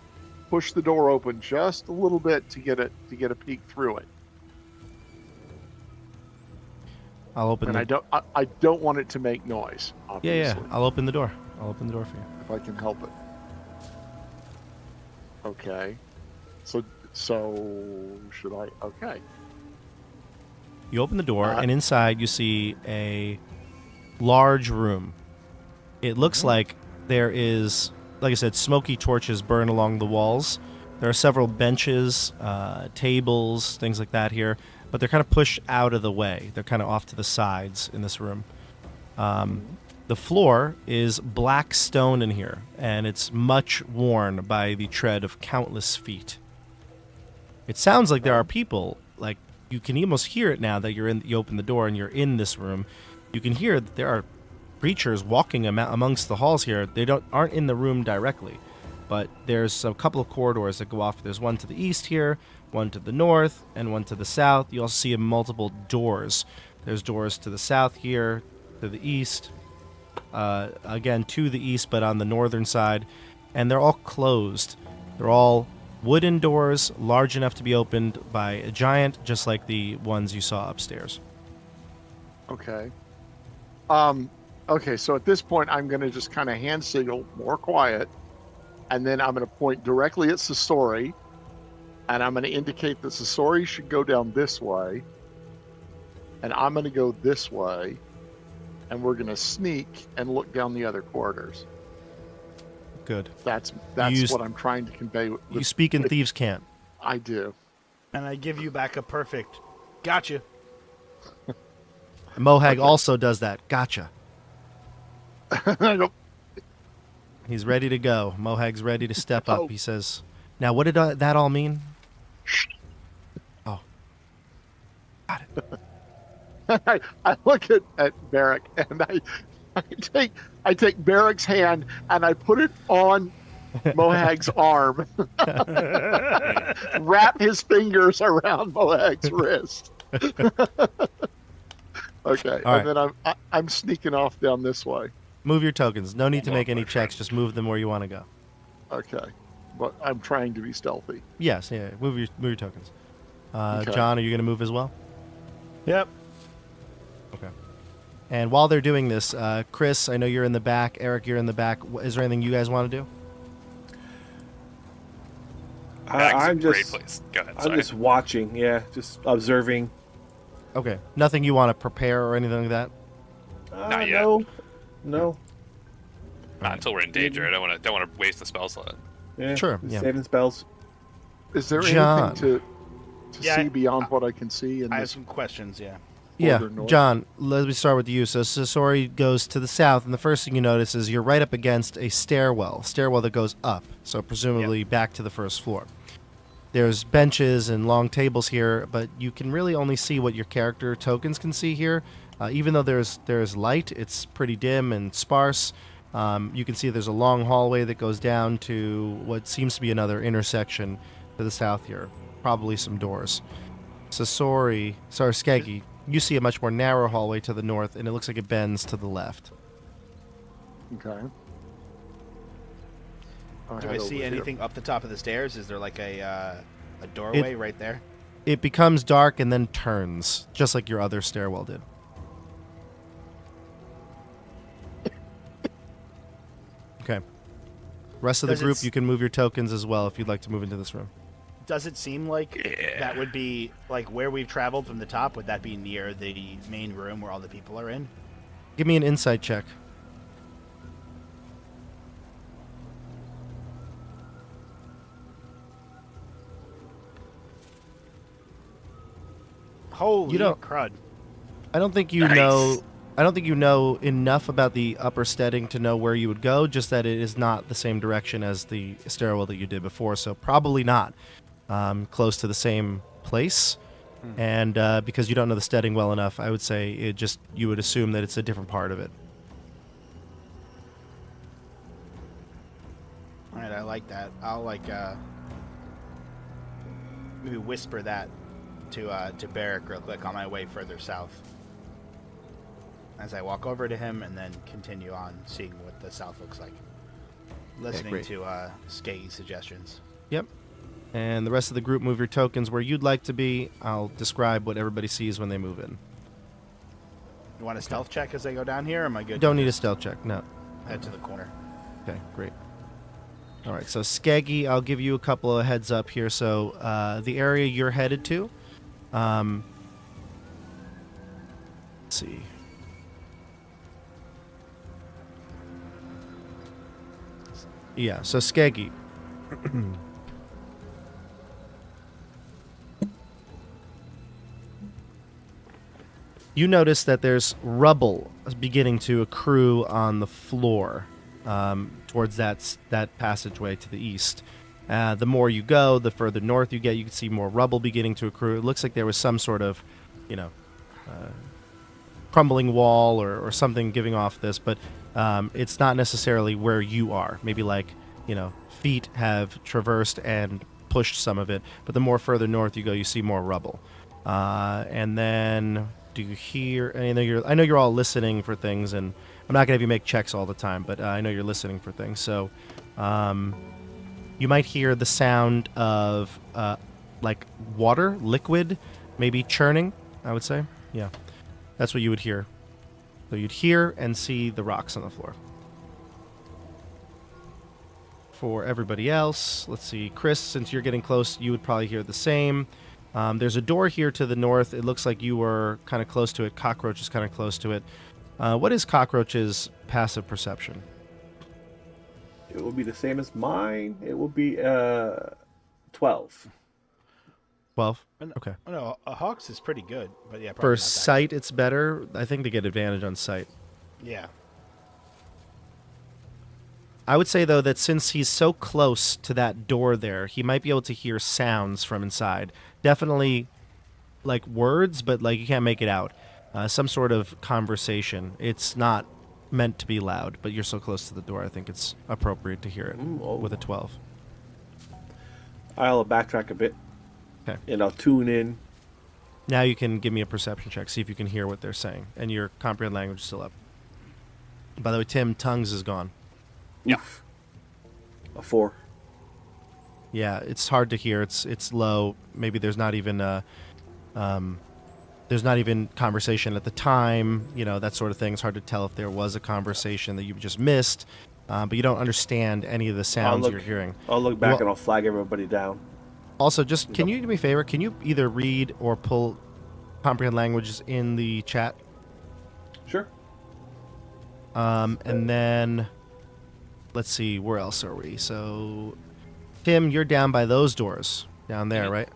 push the door open just a little bit to get a peek through it. I'll open. And I don't want it to make noise. Obviously, Yeah. I'll open the door. I'll open the door for you. if I can help it. Okay. So should I? Okay. You open the door, and inside you see a large room. It looks like there is, like I said, smoky torches burn along the walls. There are several benches, tables, things like that here, but they're kind of pushed out of the way. They're kind of off to the sides in this room. The floor is black stone in here, and it's much worn by the tread of countless feet. It sounds like there are people, you can almost hear it now that you open the door and you're in this room. You can hear that there are creatures walking amongst the halls here. They aren't in the room directly, but there's a couple of corridors that go off. There's one to the east here, one to the north, and one to the south. You also see multiple doors. There's doors to the south here, to the east, again to the east, but on the northern side, and they're all closed. They're all wooden doors, large enough to be opened by a giant, just like the ones you saw upstairs. Okay. Okay, so at this point, I'm going to just kind of hand signal, more quiet, and then I'm going to point directly at Sasori, and I'm going to indicate that Sasori should go down this way, and I'm going to go this way, and we're going to sneak and look down the other corridors. Good. That's use- what I'm trying to convey. You speak in thieves' can't. I do. And I give you back a perfect. Gotcha. Mohag also does that. Gotcha. I don't. He's ready to go. Mohag's ready to step Oh. up. He says, "Now, what did that all mean?" Oh, got it. I look at Barak and I take Barak's hand and I put it on Mohag's arm. Wrap his fingers around Mohag's wrist. Okay, All and then I'm sneaking off down this way. Move your tokens. No need to make any checks. Just move them where you want to go. Okay, but I'm trying to be stealthy. Yes, yeah. Move your tokens. Okay. John, are you going to move as well? Yep. Okay. And while they're doing this, Chris, I know you're in the back. Eric, you're in the back. Is there anything you guys want to do? I'm great just place. Go ahead. I'm Sorry. just watching. Yeah, just observing. Okay. Nothing you want to prepare or anything like that? Not yet. No. Not until we're in danger. I don't want to waste the spell slot. Yeah, Sure, just yeah. saving spells. Is there John. anything to Yeah, see beyond what I can see in I have this some questions. Yeah. Yeah, further north? John, let me start with you. So Sasori goes to the south, and the first thing you notice is you're right up against a stairwell that goes up, so presumably back to the first floor. There's benches and long tables here, but you can really only see what your character tokens can see here. Even though there's light, it's pretty dim and sparse. You can see there's a long hallway that goes down to what seems to be another intersection to the south here. Probably some doors. Skeggi, you see a much more narrow hallway to the north, and it looks like it bends to the left. Okay. Do I see anything up the top of the stairs? Is there like a doorway right there? It becomes dark and then turns, just like your other stairwell did. Okay. Rest of the Does it group, s- you can move your tokens as well if you'd like to move into this room. Does it seem like that would be like where we've traveled from the top? Would that be near the main room where all the people are in? Give me an insight check. Holy don't- crud! I don't think you Nice. know. I don't think you know enough about the upper steading to know where you would go. Just that it is not the same direction as the stairwell that you did before, so probably not close to the same place. And because you don't know the steading well enough, I would say you would assume that it's a different part of it. All right, I like that. I'll maybe whisper that to Barak real quick on my way further south. As I walk over to him and then continue on seeing what the south looks like. Listening great. to Skeggi's suggestions. Yep. And the rest of the group, move your tokens where you'd like to be. I'll describe what everybody sees when they move in. You want a stealth check as I go down here, or am I good? Don't to need a just stealth check, no. head to the corner. Okay, great. All right, so Skeggi, I'll give you a couple of heads up here. So the area you're headed to, let's see. Yeah, so Skeggi. You notice that there's rubble beginning to accrue on the floor towards that passageway to the east. The more you go, the further north you get, you can see more rubble beginning to accrue. It looks like there was some sort of, crumbling wall or something giving off this, but it's not necessarily where you are. Maybe feet have traversed and pushed some of it, but the more further north you go, you see more rubble. And then, do you hear? I know you're all listening for things, and I'm not gonna have you make checks all the time, but I know you're listening for things. So, you might hear the sound of like water, liquid, maybe churning. I would say, yeah, that's what you would hear. So you'd hear and see the rocks on the floor. For everybody else, let's see, Chris, since you're getting close, you would probably hear the same. There's a door here to the north. It looks like you were kind of close to it. Cockroach is kind of close to it. What is Cockroach's passive perception? It will be the same as mine. It will be 12. 12. And- Okay. Oh, no, a Hawks is pretty good, but yeah, probably For not that sight, it's better. I think they get advantage on sight. good. Yeah. I would say, though, that since he's so close to that door there, he might be able to hear sounds from inside. Definitely, like, words, but, like, you can't make it out. Some sort of conversation. It's not meant to be loud, but you're so close to the door, I think it's appropriate to hear it with a 12. I'll backtrack a bit. Okay. And I'll tune in. Now you can give me a perception check, see if you can hear what they're saying. And your comprehend language is still up. By the way, Tim, tongues is gone. Yeah. Oof. A 4. Yeah, it's hard to hear. It's low. Maybe there's not even conversation at the time. You know, that sort of thing. It's hard to tell if there was a conversation that you just missed, but you don't understand any of the sounds you're hearing. I'll look back Well- and I'll flag everybody down. Also, just can you do me a favor? Can you either read or pull comprehend languages in the chat? Sure. And then let's see, where else are we? So, Tim, you're down by those doors down there, right?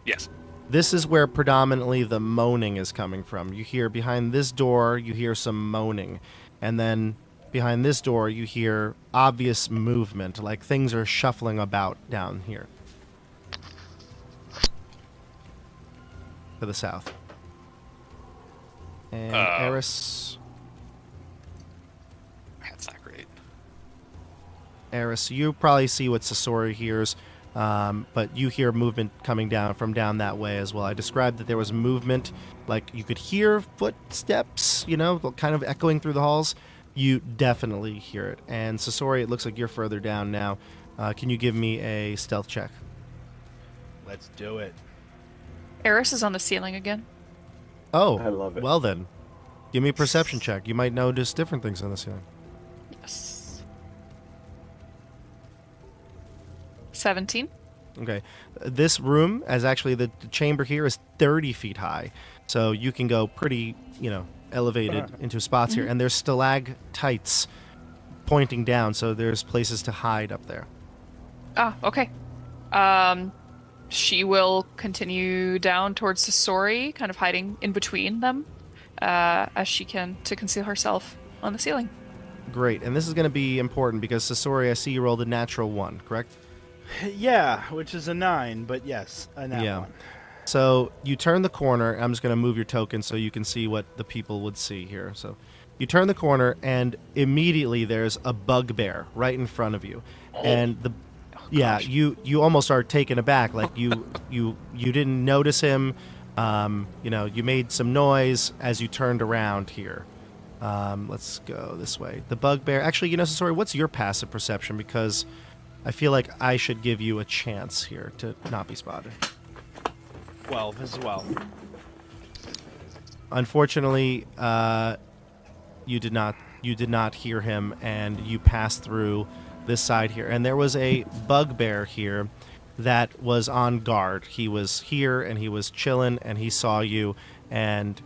Yes. This is where predominantly the moaning is coming from. You hear behind this door, you hear some moaning. And then behind this door, you hear obvious movement, like things are shuffling about down here. To the south. And Eris. That's not great. Eris, you probably see what Sasori hears, but you hear movement coming down from down that way as well. I described that there was movement, like you could hear footsteps, you know, kind of echoing through the halls. You definitely hear it. And Sasori, it looks like you're further down now. Can you give me a stealth check? Let's do it. Eris is on the ceiling again. Oh, I love it. Well then, give me a perception check. You might notice different things on the ceiling. Yes. 17. Okay. This room, as actually the chamber here, is 30 feet high. So you can go pretty, elevated into spots here. And there's stalactites pointing down, so there's places to hide up there. Ah, okay. She will continue down towards Sasori, kind of hiding in between them, as she can to conceal herself on the ceiling. Great. And this is going to be important because Sasori, I see you rolled a natural 1, correct? Yeah, which is a 9, but yes, a nat Yeah. 1. So you turn the corner. I'm just going to move your token so you can see what the people would see here. So you turn the corner, and immediately there's a bugbear right in front of you. And you almost are taken aback. Like you didn't notice him. You made some noise as you turned around here. Let's go this way. The bugbear. Actually, Sasori, what's your passive perception? Because I feel like I should give you a chance here to not be spotted. 12 as well. Unfortunately, you did not hear him, and you passed through this side here. And there was a bugbear here that was on guard. He was here, and he was chilling, and he saw you, and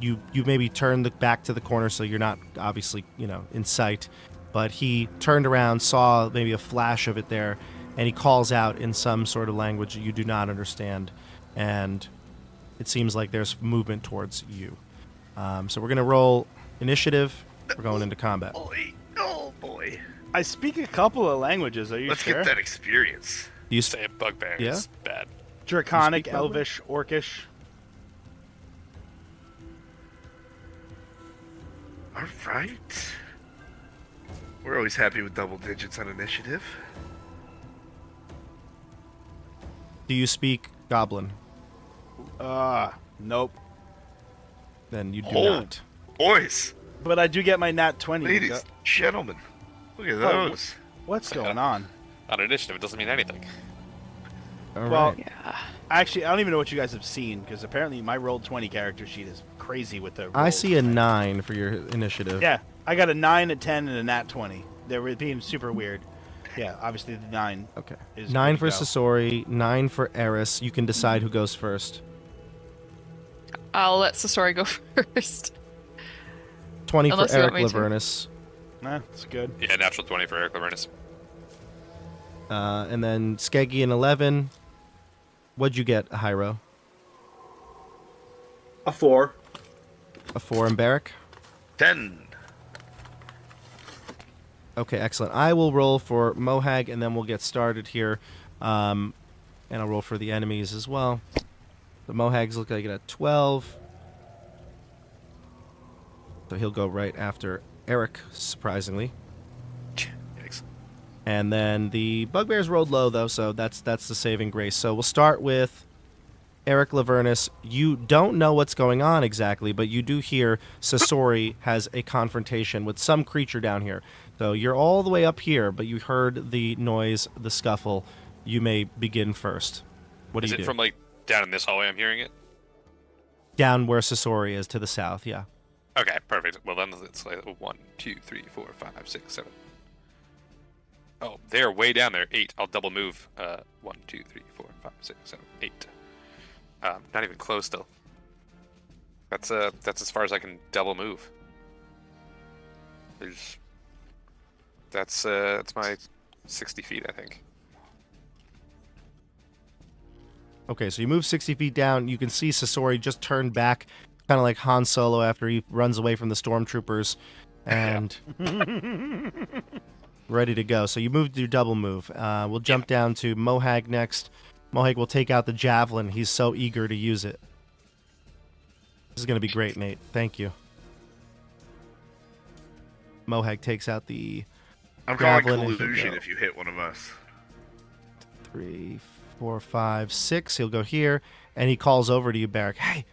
you maybe turned back to the corner, so you're not obviously in sight. But he turned around, saw maybe a flash of it there, and he calls out in some sort of language that you do not understand, and it seems like there's movement towards you. So we're going to roll initiative. We're going into combat. Oh boy. I speak a couple of languages, are you Let's sure? get that experience. Do you Say bugbear Yeah? is bad. Draconic, You speak Bugbear? Elvish, Orcish. All right. We're always happy with double digits on initiative. Do you speak Goblin? Nope. Then you do Oh. not. Boys, But I do get my nat 20. ladies, gentlemen, look at Oh, those. What's going on? On initiative, it doesn't mean anything. All Well, right. Yeah. Actually, I don't even know what you guys have seen, because apparently my rolled 20 character sheet is crazy with the I rolls. see a 9 for your initiative. Yeah, I got a 9, a 10, and a nat 20. They were being super weird. Yeah, obviously the 9. Okay. Is 9 where for you go. Sasori, 9 for Eris. You can decide who goes first. I'll let Sasori go first. 20 Unless for you Erik want me to. Lavernus. That's good. Yeah, natural 20 for Erik Lavernus. And then Skeggi an 11. What'd you get, Hyro? A 4. A 4 and Barak? 10. Okay, excellent. I will roll for Mohag, and then we'll get started here. And I'll roll for the enemies as well. The Mohags look like it at 12. So he'll go right after Erik, surprisingly. Yikes. And then the Bugbears rolled low, though, so that's the saving grace. So we'll start with Erik Lavernus. You don't know what's going on exactly, but you do hear Sasori has a confrontation with some creature down here. So you're all the way up here, but you heard the noise, the scuffle. You may begin first. What do Is you it do? from like down in this hallway? I'm hearing it. Down where Sasori is to the south, yeah. Okay, perfect. Well, then it's like 1, 2, 3, 4, 5, 6, 7. Oh, they're way down there. 8. I'll double move. 1, 2, 3, 4, 5, 6, 7, 8. Not even close though. That's as far as I can double move. That's my 60 feet, I think. Okay, so you move 60 feet down. You can see Sasori just turn back, kind of like Han Solo after he runs away from the stormtroopers, and ready to go. So you moved your double move. We'll jump down to Mohag next. Mohag will take out the javelin. He's so eager to use it. This is going to be great, Nate. Thank you. Mohag takes out the I'm calling javelin. and he'll collusion go. if you hit one of us. 3, 4, 5, 6. He'll go here, and he calls over to you, Barak. Hey,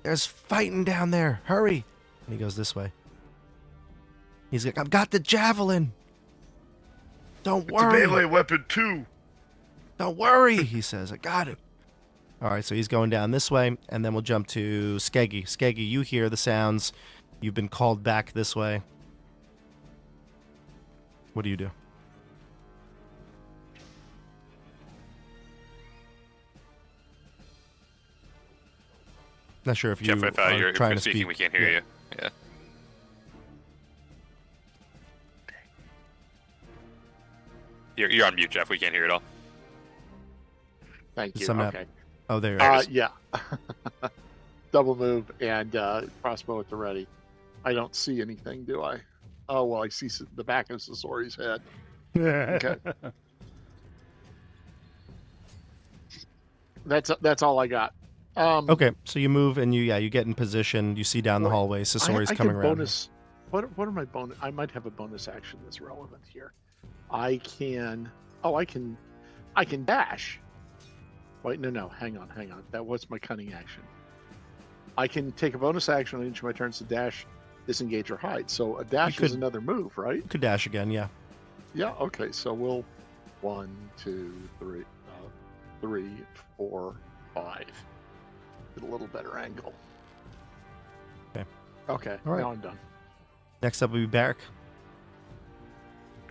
there's fighting down there. Hurry. And he goes this way. He's like, I've got the javelin. Don't It's worry. a melee weapon too. Don't worry, he says. I got it. All right, so he's going down this way, and then we'll jump to Skeggi. Skeggi, you hear the sounds. You've been called back this way. What do you do? Not sure if you Jeff, if are you're trying to speaking, speak. we can't hear you. Yeah. You're on mute, Jeff. We can't hear it all. Thank you. Some Okay. Oh, there it is. Yeah. Double move and crossbow at the ready. I don't see anything, do I? Oh, well, I see the back of Sasori's head. Okay. That's all I got. Okay, so you move and you get in position. You see down the hallway. Sasori's I coming can around. bonus. What are my bonus? I might have a bonus action that's relevant here. I can dash. Wait, no, hang on. That was my cunning action. I can take a bonus action on each of my turns to dash, disengage, or hide. So a dash is another move, right? You could dash again, yeah. Yeah. Okay. So we'll 1, 2, 3, 3, 4, 5. Get a little better angle. Okay. Okay. All right. Now I'm done. Next up will be Barak.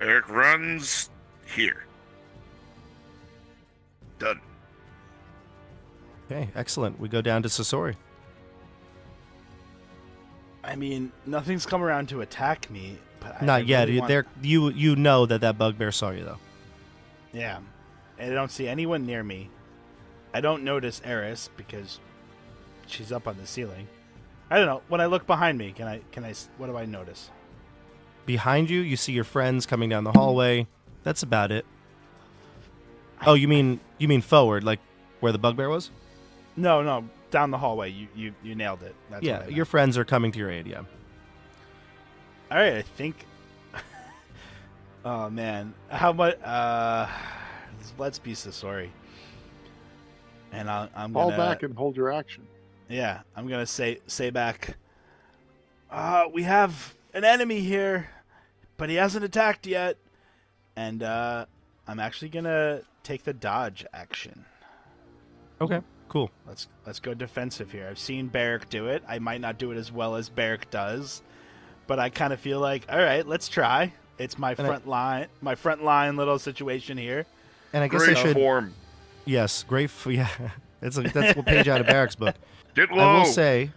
Erik runs here. Done. Okay, excellent. We go down to Sasori. I mean, nothing's come around to attack me, but Not I yet. really want- You know that bugbear saw you though. Yeah, and I don't see anyone near me. I don't notice Eris because she's up on the ceiling. I don't know. When I look behind me, can I? What do I notice? Behind you, you see your friends coming down the hallway. That's about it. Oh, you mean forward, like where the bugbear was? No, down the hallway. You nailed it. That's Yeah, what I meant. your friends are coming to your aid. Yeah. All right, I think. Oh man, how much? Let's be Sasori. And I'm Fall gonna back and hold your action. Yeah, I'm gonna say back. We have an enemy here, but he hasn't attacked yet, and I'm actually gonna take the dodge action. Okay. Cool. Let's go defensive here. I've seen Barak do it. I might not do it as well as Barak does, but I kind of feel like, all right, let's try. It's my front line little situation here. And I guess Great I should. form. Yes, great. Yeah, that's what page out of Barak's book. Get low. I will say,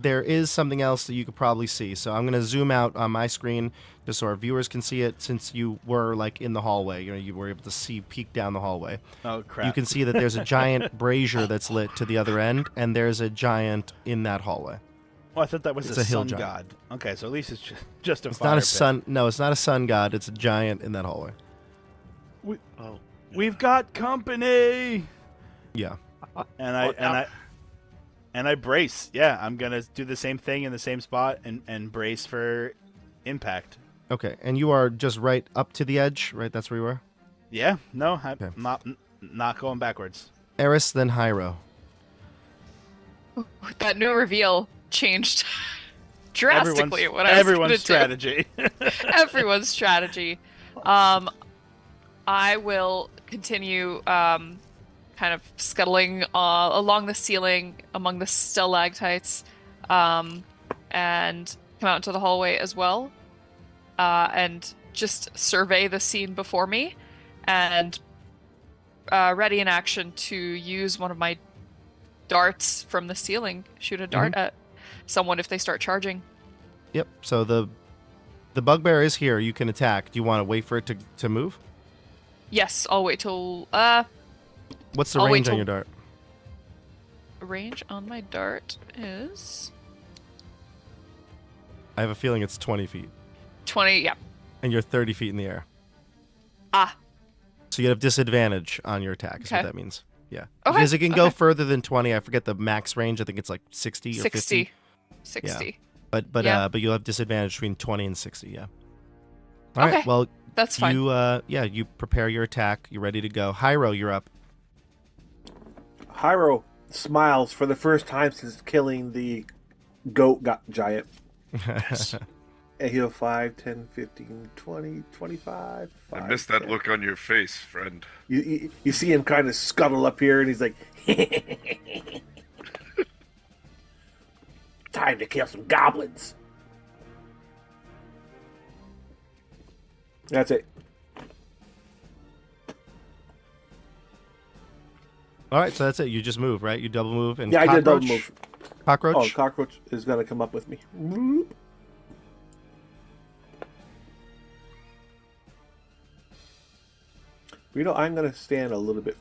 there is something else that you could probably see. So I'm going to zoom out on my screen just so our viewers can see it, since you were like in the hallway. You were able to peek down the hallway. Oh, crap. You can see that there's a giant brazier that's lit to the other end, and there's a giant in that hallway. Oh, I thought that was It's a a hill sun giant. god. Okay, so at least it's just a It's fire not a pit. sun. No, it's not a sun god. It's a giant in that hallway. Oh, We've got company. Yeah. And I brace. Yeah, I'm gonna do the same thing in the same spot and brace for impact. Okay, and you are just right up to the edge, right? That's where you were? Yeah, no, I'm Okay. not going backwards. Eris, then Hyro. That new reveal changed drastically what I was everyone's gonna do. strategy. Everyone's strategy. I will continue kind of scuttling along the ceiling among the stalactites and come out into the hallway as well and just survey the scene before me and ready in action to use one of my darts from the ceiling, shoot a dart at someone if they start charging. Yep, so the bugbear is here. You can attack. Do you want to wait for it to move? Yes, I'll wait till What's the I'll wait range on till- your dart? range on my dart is I have a feeling it's 20 feet. 20. Yeah. And you're 30 feet in the air. Ah. So you have disadvantage on your attack, is what Okay. that means. Yeah. Okay, Because it can go okay. further than 20. I forget the max range. I think it's like 60 or 50. 60. 60. But Yeah. you'll have disadvantage between 20 and 60, yeah. All right. Okay, Well, That's fine. you prepare your attack. You're ready to go. Hyro, you're up. Hyro smiles for the first time since killing the goat giant. And he'll 5, 10, 15, 20, 25. I 5, missed that 10. look on your face, friend. You see him kind of scuttle up here, and he's like, "Time to kill some goblins." That's it. All right, so that's it. You just move, right? You double move. And Yeah, I did double cockroach? move. Cockroach? Oh, cockroach is gonna come up with me. Whoop. I'm gonna stand a little bit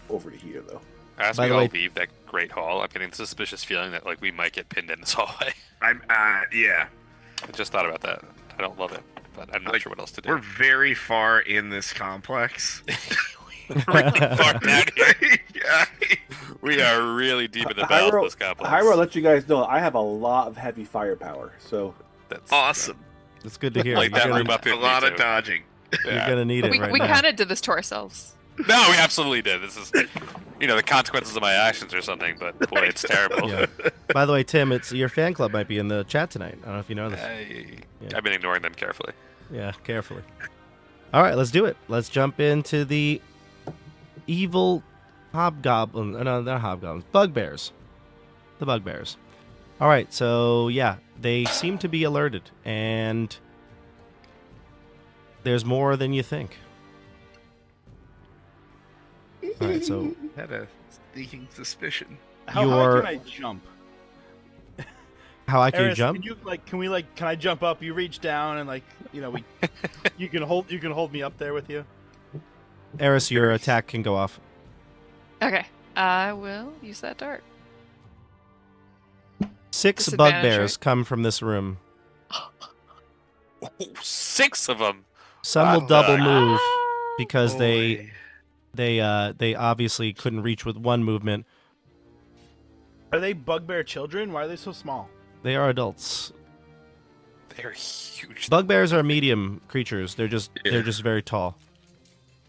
over to here, though. As By we the all way- leave that great hall, I'm getting a suspicious feeling that like we might get pinned in this hallway. I'm yeah. I just thought about that. I don't love it, but I'm not Like, sure what else to do. We're very far in this complex. really far down here. Yeah. We are really deep in the bowels of this complex. Hyro, I'll let you guys know I have a lot of heavy firepower, so That's Awesome. That's good to hear. Like that you're room gonna, up here. A lot of dodging. you're gonna need it we right we now. kind of did this to ourselves. No, we absolutely did. This is, the consequences of my actions or something. But boy, it's terrible. Yeah. By the way, Tim, it's your fan club might be in the chat tonight. I don't know if you know this. I've been ignoring them carefully. Yeah, carefully. All right, let's do it. Let's jump into the evil hobgoblin. No, they're hobgoblins. Bugbears. The bugbears. All right, so yeah, they seem to be alerted, and there's more than you think. All right, so Had a sneaking suspicion. How Your- high can I jump? how high can you Eris, jump? Can I jump up? You reach down and you can hold me up there with you. Eris, your attack can go off. Okay. I will use that dart. 6 Disadvantage, bugbears right? come from this room. Oh, 6 of them. Some will What double the- move because Boy. they obviously couldn't reach with one movement. Are they bugbear children? Why are they so small? They are adults. They're huge. Bugbears are medium creatures. They're just very tall.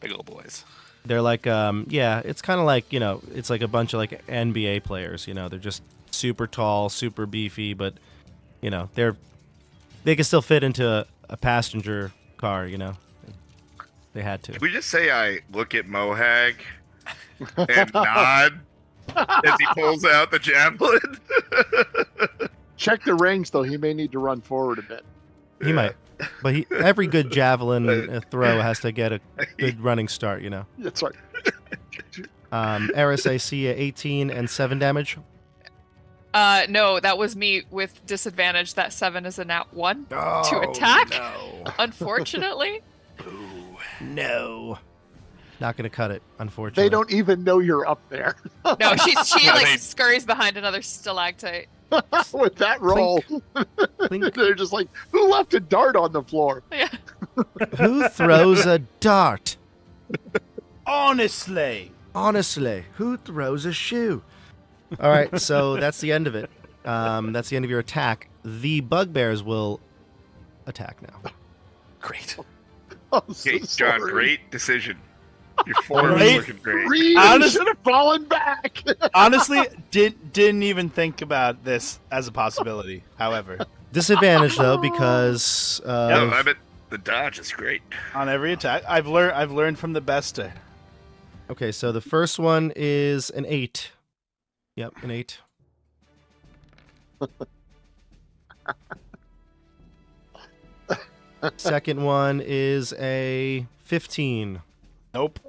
Big old boys. They're like it's kind of like, it's like a bunch of like NBA players, they're just super tall, super beefy, but they can still fit into a passenger car, They had to. Can we just say I look at Mohag and nod as he pulls out the javelin? check the range though. He may need to run forward a bit. He might. But every good javelin throw has to get a good running start, That's right. Eris, I see 18 and 7 damage. No, that was me with disadvantage. That 7 is a nat 1 to Oh, attack. No. Unfortunately. Ooh, no. Not gonna cut it, unfortunately. They don't even know you're up there. No, she Yeah, like they- scurries behind another stalactite. With that roll, Clink. they're just like, who left a dart on the floor? Yeah. Who throws a dart? Honestly. Honestly, who throws a shoe? All right, so that's the end of it. That's the end of your attack. The bugbears will attack now. Great. I'm so Okay, John, sorry. great decision. Your form Right? is looking great. Reed Honest- should have fallen back. Honestly, didn't even think about this as a possibility. However, Disadvantage though, because No, of, I bet the dodge is great. on every attack, I've learned from the best. okay, so the first one is an 8. Yep, an 8. Second one is a 15. Nope.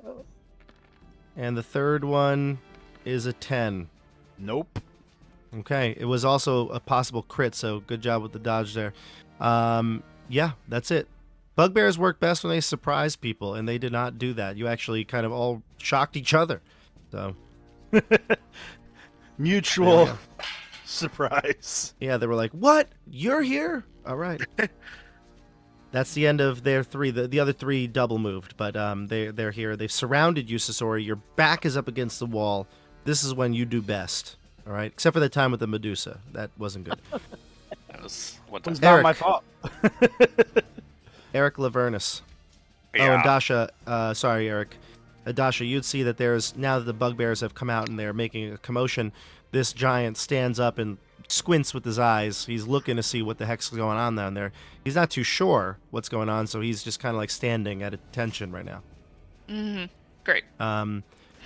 And the third one is a 10. Nope. Okay, it was also a possible crit, so good job with the dodge there. Yeah, that's it. Bugbears work best when they surprise people, and they did not do that. You actually kind of all shocked each other. So, Mutual There surprise. yeah, they were like, "What? You're here? All right." That's the end of their 3. The other 3 double moved, but they're here. They've surrounded you, Sasori. Your back is up against the wall. This is when you do best. All right, except for the time with the Medusa. That wasn't good. That was one time. It's not my Erik. fault. Eric Lavernus. Yeah. Oh, and Dasha. Sorry, Eric. Dasha, you'd see that there's, now that the bugbears have come out and they're making a commotion, this giant stands up and squints with his eyes. He's looking to see what the heck's going on down there. He's not too sure what's going on, so he's just kind of like standing at attention right now. Mm-hmm. Great.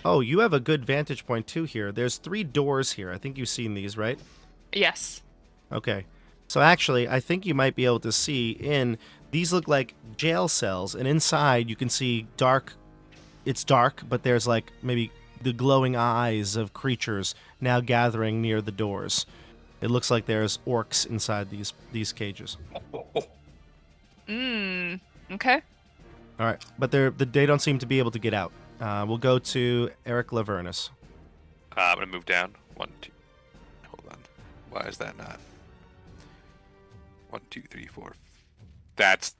Oh, you have a good vantage point too here. There's 3 doors here. I think you've seen these, right? Yes. Okay. So actually, I think you might be able to see in, these look like jail cells, and inside you can see dark. It's dark, but there's like maybe the glowing eyes of creatures now gathering near the doors. It looks like there's orcs inside these cages. Okay. All right, but they don't seem to be able to get out. We'll go to Eric Lavernus. I'm gonna move down. 1, 2. Hold on. Why is that not? 1, 2, 3, 4. That's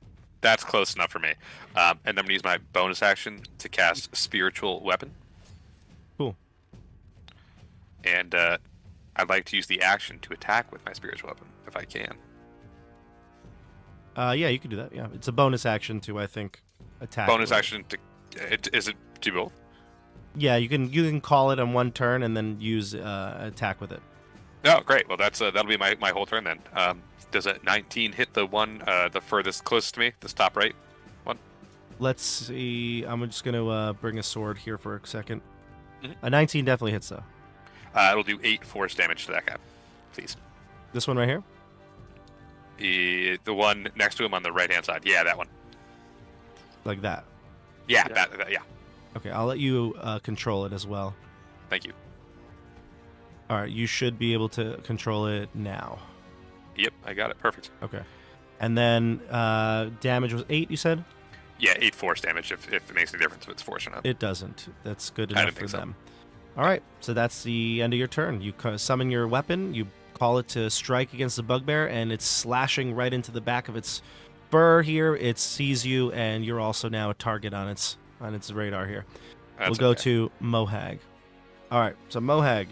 close enough for me. And I'm gonna use my bonus action to cast Spiritual Weapon. Cool. And I'd like to use the action to attack with my Spiritual Weapon if I can. Yeah, you can do that. Yeah, it's a bonus action to, I think, attack. Bonus with it. action to. Is it do both? Yeah, you can call it on one turn and then use attack with it. Oh, great. Well, that'll be my whole turn then. Does a 19 hit the one the furthest closest to me, this top right one? Let's see. I'm just gonna bring a sword here for a second. Mhm. A 19 definitely hits though. It'll do 8 force damage to that guy. Please. This one right here. The one next to him on the right hand side. Yeah, that one. Like that. Yeah, Yeah. yeah. Okay, I'll let you control it as well. Thank you. All right, you should be able to control it now. Yep, I got it. Perfect. Okay. And then damage was 8, you said? Yeah, 8 force damage if it makes any difference if it's force or not. It doesn't. That's good I enough didn't for think so. them. All right, so that's the end of your turn. You summon your weapon, you call it to strike against the bugbear, and it's slashing right into the back of its fur here. It sees you, and you're also now a target on its radar here. That's We'll go okay. to Mohag. All right, so Mohag.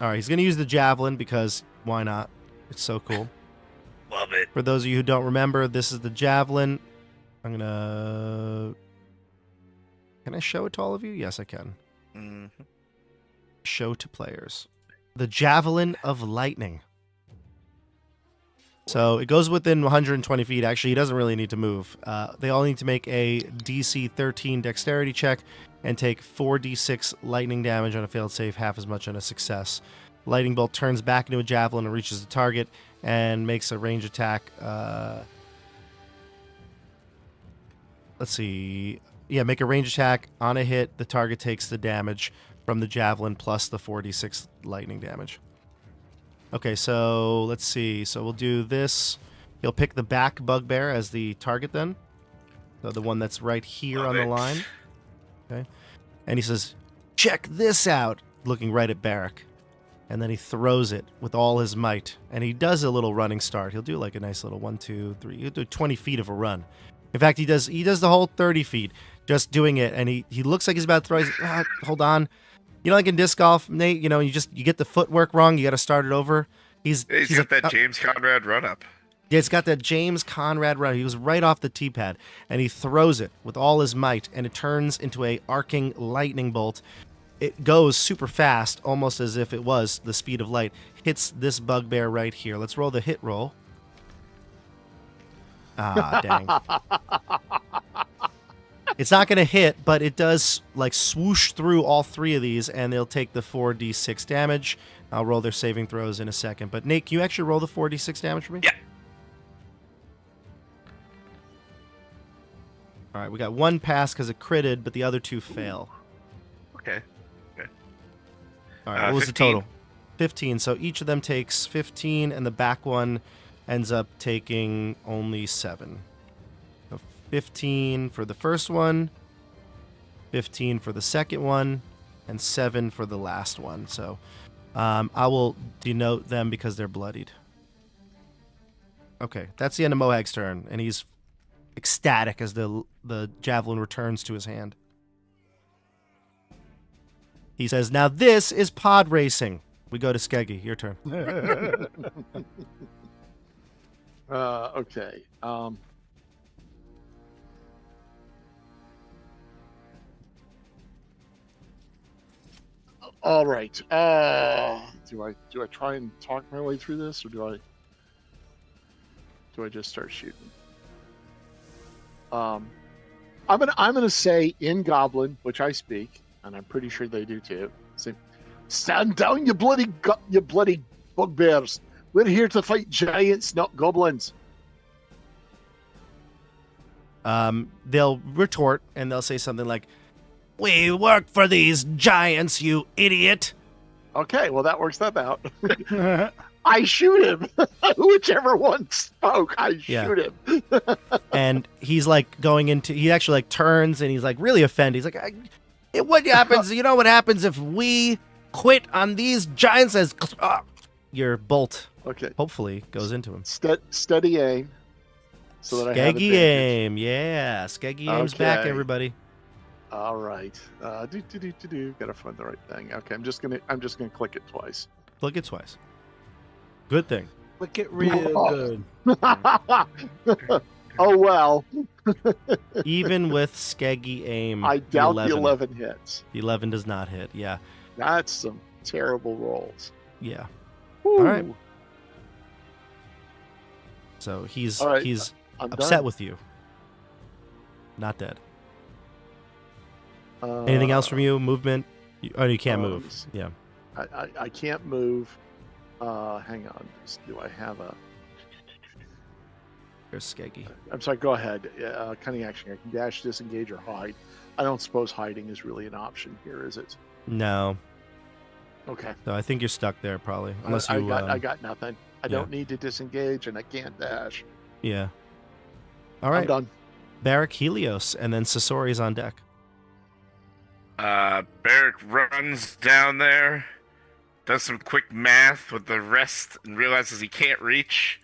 All right, he's going to use the javelin because why not? It's so cool. Love it. For those of you who don't remember, this is the javelin. I'm going to... Can I show it to all of you? Yes, I can. Mm-hmm. Show to players. The Javelin of Lightning. So it goes within 120 feet. Actually, he doesn't really need to move. They all need to make a DC 13 dexterity check and take 4d6 lightning damage on a failed save, half as much on a success. Lightning bolt turns back into a javelin and reaches the target and makes a range attack. Let's see. make a range attack. On a hit, the target takes the damage from the javelin plus the 4d6 lightning damage. Okay, so let's see. So we'll do this. He'll pick the back bugbear as the target then. So the one that's right here on the line. Okay. And he says, check this out, looking right at Barak. And then he throws it with all his might. And he does a little running start. He'll do like a nice little 1, 2, 3. He'll do 20 feet of a run. In fact, he does the whole 30 feet just doing it. And he looks like he's about to throw. He's like, hold on. You know, like in disc golf, Nate, you know, you get the footwork wrong. You got to start it over. He's got that James Conrad run up. Yeah, it's got that James Conrad run. He was right off the tee pad, and he throws it with all his might, and it turns into a arcing lightning bolt. It goes super fast, almost as if it was the speed of light. Hits this bugbear right here. Let's roll the hit roll. Ah, dang. It's not going to hit, but it does like swoosh through all three of these, and they'll take the 4d6 damage. I'll roll their saving throws in a second. But Nate, can you actually roll the 4d6 damage for me? Yeah. All right, we got one pass because it critted, but the other two fail. Okay. All right, what was 15. the total? 15. So each of them takes 15, and the back one ends up taking only 7. So 15 for the first one, 15 for the second one, and 7 for the last one. So I will denote them because they're bloodied. Okay, that's the end of Mohag's turn, and he's ecstatic as the javelin returns to his hand. He says, now this is pod racing. We go to Skeggi. Your turn. Okay. All right. Do I try and talk my way through this, or do I just start shooting? I'm gonna say in Goblin, which I speak, and I'm pretty sure they do too. Say, stand down, you bloody bugbears! We're here to fight giants, not goblins. They'll retort and they'll say something like, "We work for these giants, you idiot." Okay, well that works that out. I shoot him. Whichever one spoke, I shoot him. And he's like he actually like turns and he's like really offended. He's like, what happens? You know what happens if we quit on these giants? As your bolt, hopefully goes into him. Steady aim. So that I have Skeggi aim, yeah. Skeggi aim's back, everybody. All right. Gotta find the right thing. Okay, I'm just gonna click it twice. Click it twice. Good thing. Look it real good. Oh well. Even with Skeggi aim, I doubt the 11 hits. The 11 does not hit. Yeah. That's some terrible rolls. Yeah. Woo. All right. So he's I'm upset done. with you. Not dead. Anything else from you? Movement? You can't move. Yeah. I can't move. Hang on. Do I have a... There's Skeggi. I'm sorry, go ahead. Cunning action. I can dash, disengage, or hide. I don't suppose hiding is really an option here, is it? No. Okay. So I think you're stuck there probably. Unless I you... got nothing. I don't need to disengage, and I can't dash. Yeah. All right. I'm done. Barak, Helios, and then Sasori's on deck. Barak runs down there, does some quick math with the rest, and realizes he can't reach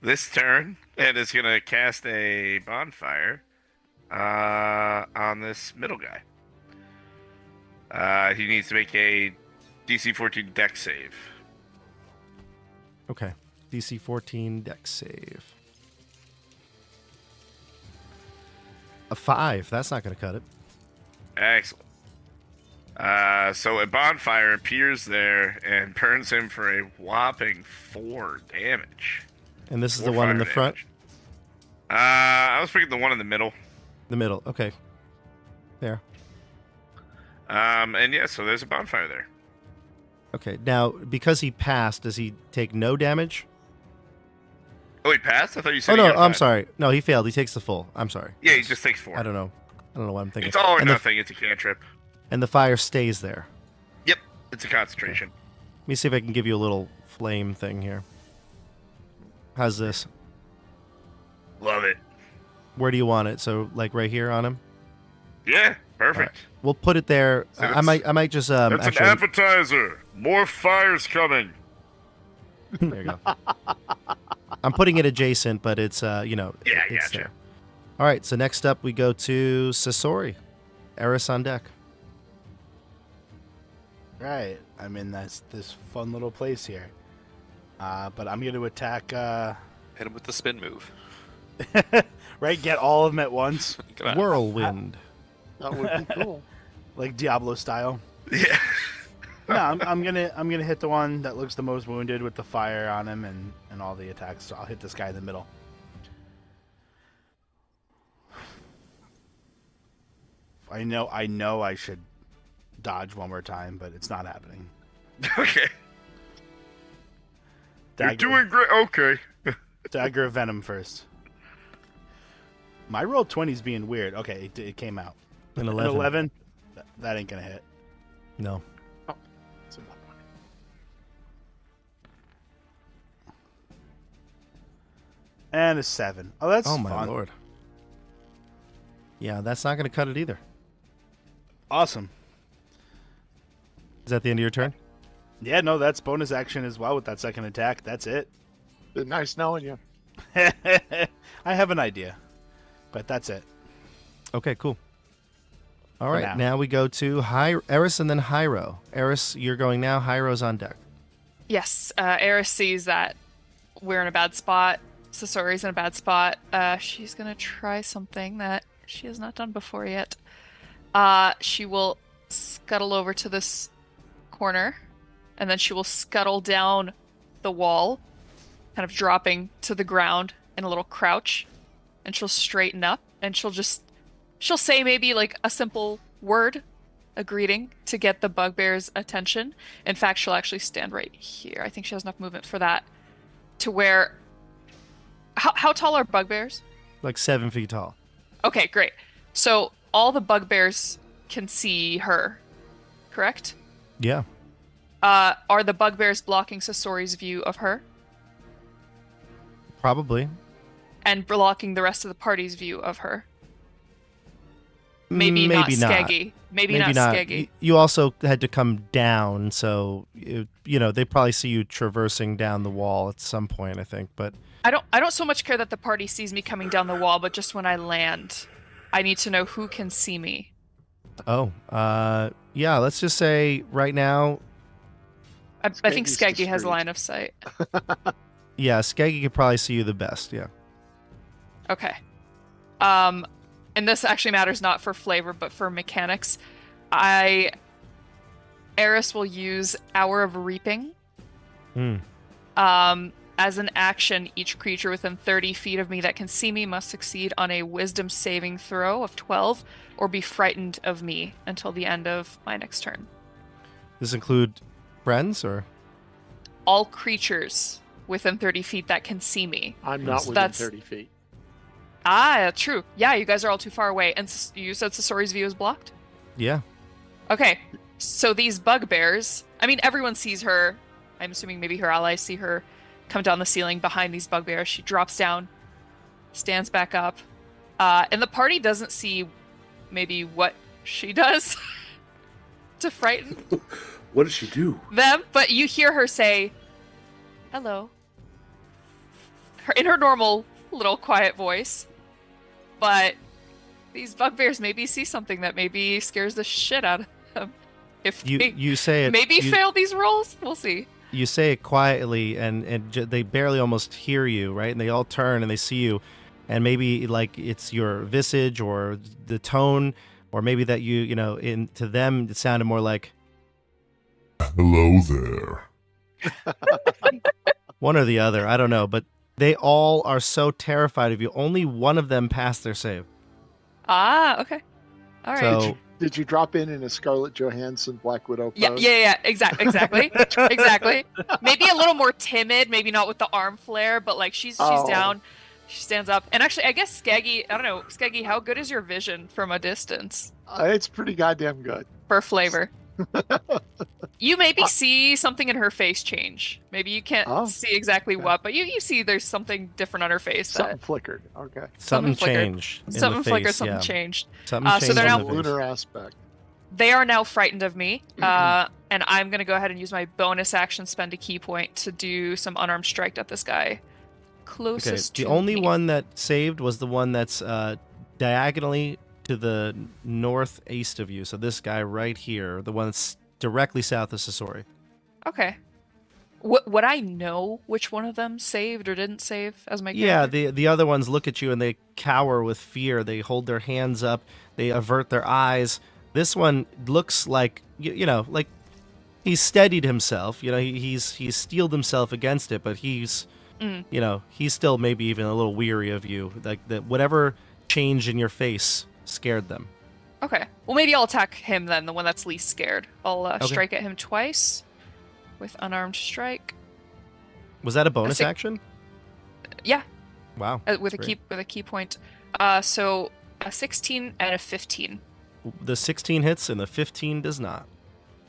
this turn, and is going to cast a bonfire on this middle guy. He needs to make a DC 14 dex save. Okay. DC 14 dex save. A 5. That's not going to cut it. Excellent. So a bonfire appears there and burns him for a whopping 4 damage. And this is the one in the front? I was picking the one in the middle. The middle. Okay. There. And yeah, so there's a bonfire there. Okay. Now, because he passed, does he take no damage? Oh, he passed? I thought you said Oh, he no. got I'm 5. sorry. No, he failed. He takes the full. I'm sorry. Yeah, he just takes 4. I don't know. I don't know what I'm thinking. It's all or and nothing. It's a cantrip. And the fire stays there. Yep. It's a concentration. Let me see if I can give you a little flame thing here. How's this? Love it. Where do you want it? So, like right here on him? Yeah. Perfect. We'll put it there. So I might just That's actually. an appetizer. More fire's coming. There you go. I'm putting it adjacent, but it's Yeah, it's gotcha. there. All right. So next up, we go to Sasori. Eris on deck. Right. I'm in this fun little place here. But I'm going to attack. Hit him with the spin move. Right. Get all of them at once, Come on. Whirlwind. That would be cool. like Diablo style. Yeah. No, I'm gonna hit the one that looks the most wounded with the fire on him and all the attacks. So I'll hit this guy in the middle. I know I should dodge one more time, but it's not happening. Okay. Dagger, You're doing great. Okay. dagger of venom first. My roll 20's being weird. Okay, it came out. An An 11. 11. That ain't gonna hit. No. It's in my pocket. And a 7. Oh, that's Oh my fun. lord. Yeah, that's not going to cut it either. Awesome. Is that the end of your turn? Yeah, no, that's bonus action as well with that second attack. That's it. Been nice knowing you. I have an idea, but that's it. Okay, cool. All right, now. now we go to Eris and then Hyro. Eris, you're going now. Hyro's on deck. Yes, Eris sees that we're in a bad spot. Sasori's in a bad spot. She's gonna try something that she has not done before yet. She will scuttle over to this corner, and then she will scuttle down the wall, kind of dropping to the ground in a little crouch, and she'll straighten up, and she'll say maybe like a simple word, a greeting, to get the bugbear's attention. In fact, she'll actually stand right here. I think she has enough movement for that. To where... How tall are bugbears? Like 7 feet tall. Okay, great. So all the bugbears can see her, correct? Yeah. Are the bugbears blocking Sasori's view of her? Probably. And blocking the rest of the party's view of her? Maybe not Skeggi. Maybe not Skeggi. You also had to come down, so they probably see you traversing down the wall at some point, I think. But I don't so much care that the party sees me coming down the wall, but just when I land, I need to know who can see me. Yeah, let's just say right now, I think Skeggi's Skeggi has discreet. line of sight. yeah, Skeggi could probably see you the best, yeah. Okay. And this actually matters not for flavor, but for mechanics. Eris will use Hour of Reaping. As an action, each creature within 30 feet of me that can see me must succeed on a wisdom saving throw of 12 or be frightened of me until the end of my next turn. This include friends or? All creatures within 30 feet that can see me. I'm not So within that's- 30 feet. True. Yeah, you guys are all too far away. And you said Sasori's view is blocked? Yeah. Okay, so these bugbears, I mean, everyone sees her. I'm assuming maybe her allies see her come down the ceiling behind these bugbears. She drops down, stands back up, and the party doesn't see maybe what she does to frighten What does she do? them, but you hear her say, hello, in her normal little quiet voice. But these bugbears maybe see something that maybe scares the shit out of them. If they You say it. maybe you, fail these rolls, we'll see. You say it quietly, and they barely almost hear you, right? And they all turn and they see you, and maybe like it's your visage or the tone, or maybe that to them it sounded more like Hello there. one or the other. I don't know, but they all are so terrified of you. Only one of them passed their save. Okay. All right. So Did you drop in a Scarlett Johansson Black Widow pose? Yeah. Exactly. Exactly. Maybe a little more timid. Maybe not with the arm flare, but like she's Oh. down. She stands up, and actually, I guess Skeggi. I don't know, Skeggi. How good is your vision from a distance It's pretty goddamn good. for flavor? You maybe see something in her face change. Maybe you can't Oh, see exactly okay. what, but you see there's something different on her face. Something flickered. Okay. Something flickered. changed. In Something the flickered. face, Something yeah. changed. Something So changed they're in now- the face. Lunar aspect. They are now frightened of me, and I'm gonna go ahead and use my bonus action, spend a key point to do some unarmed strike at this guy Okay, closest the to only me. one that saved was the one that's diagonally to the northeast of you. So this guy right here, the one that's directly south of Sasori. Okay. Would I know which one of them saved or didn't save as my Yeah, character? the other ones look at you and they cower with fear. They hold their hands up. They avert their eyes. This one looks like you know, like he's steadied himself. You know, he's steeled himself against it, but he's you know, he's still maybe even a little weary of you. Like that, whatever change in your face scared them. Okay. Well, maybe I'll attack him then, the one that's least scared. I'll Okay. strike at him twice with unarmed strike. Was that a bonus six- action? Yeah, Wow. with a great. key point. So a 16 and a 15. The 16 hits and the 15 does not.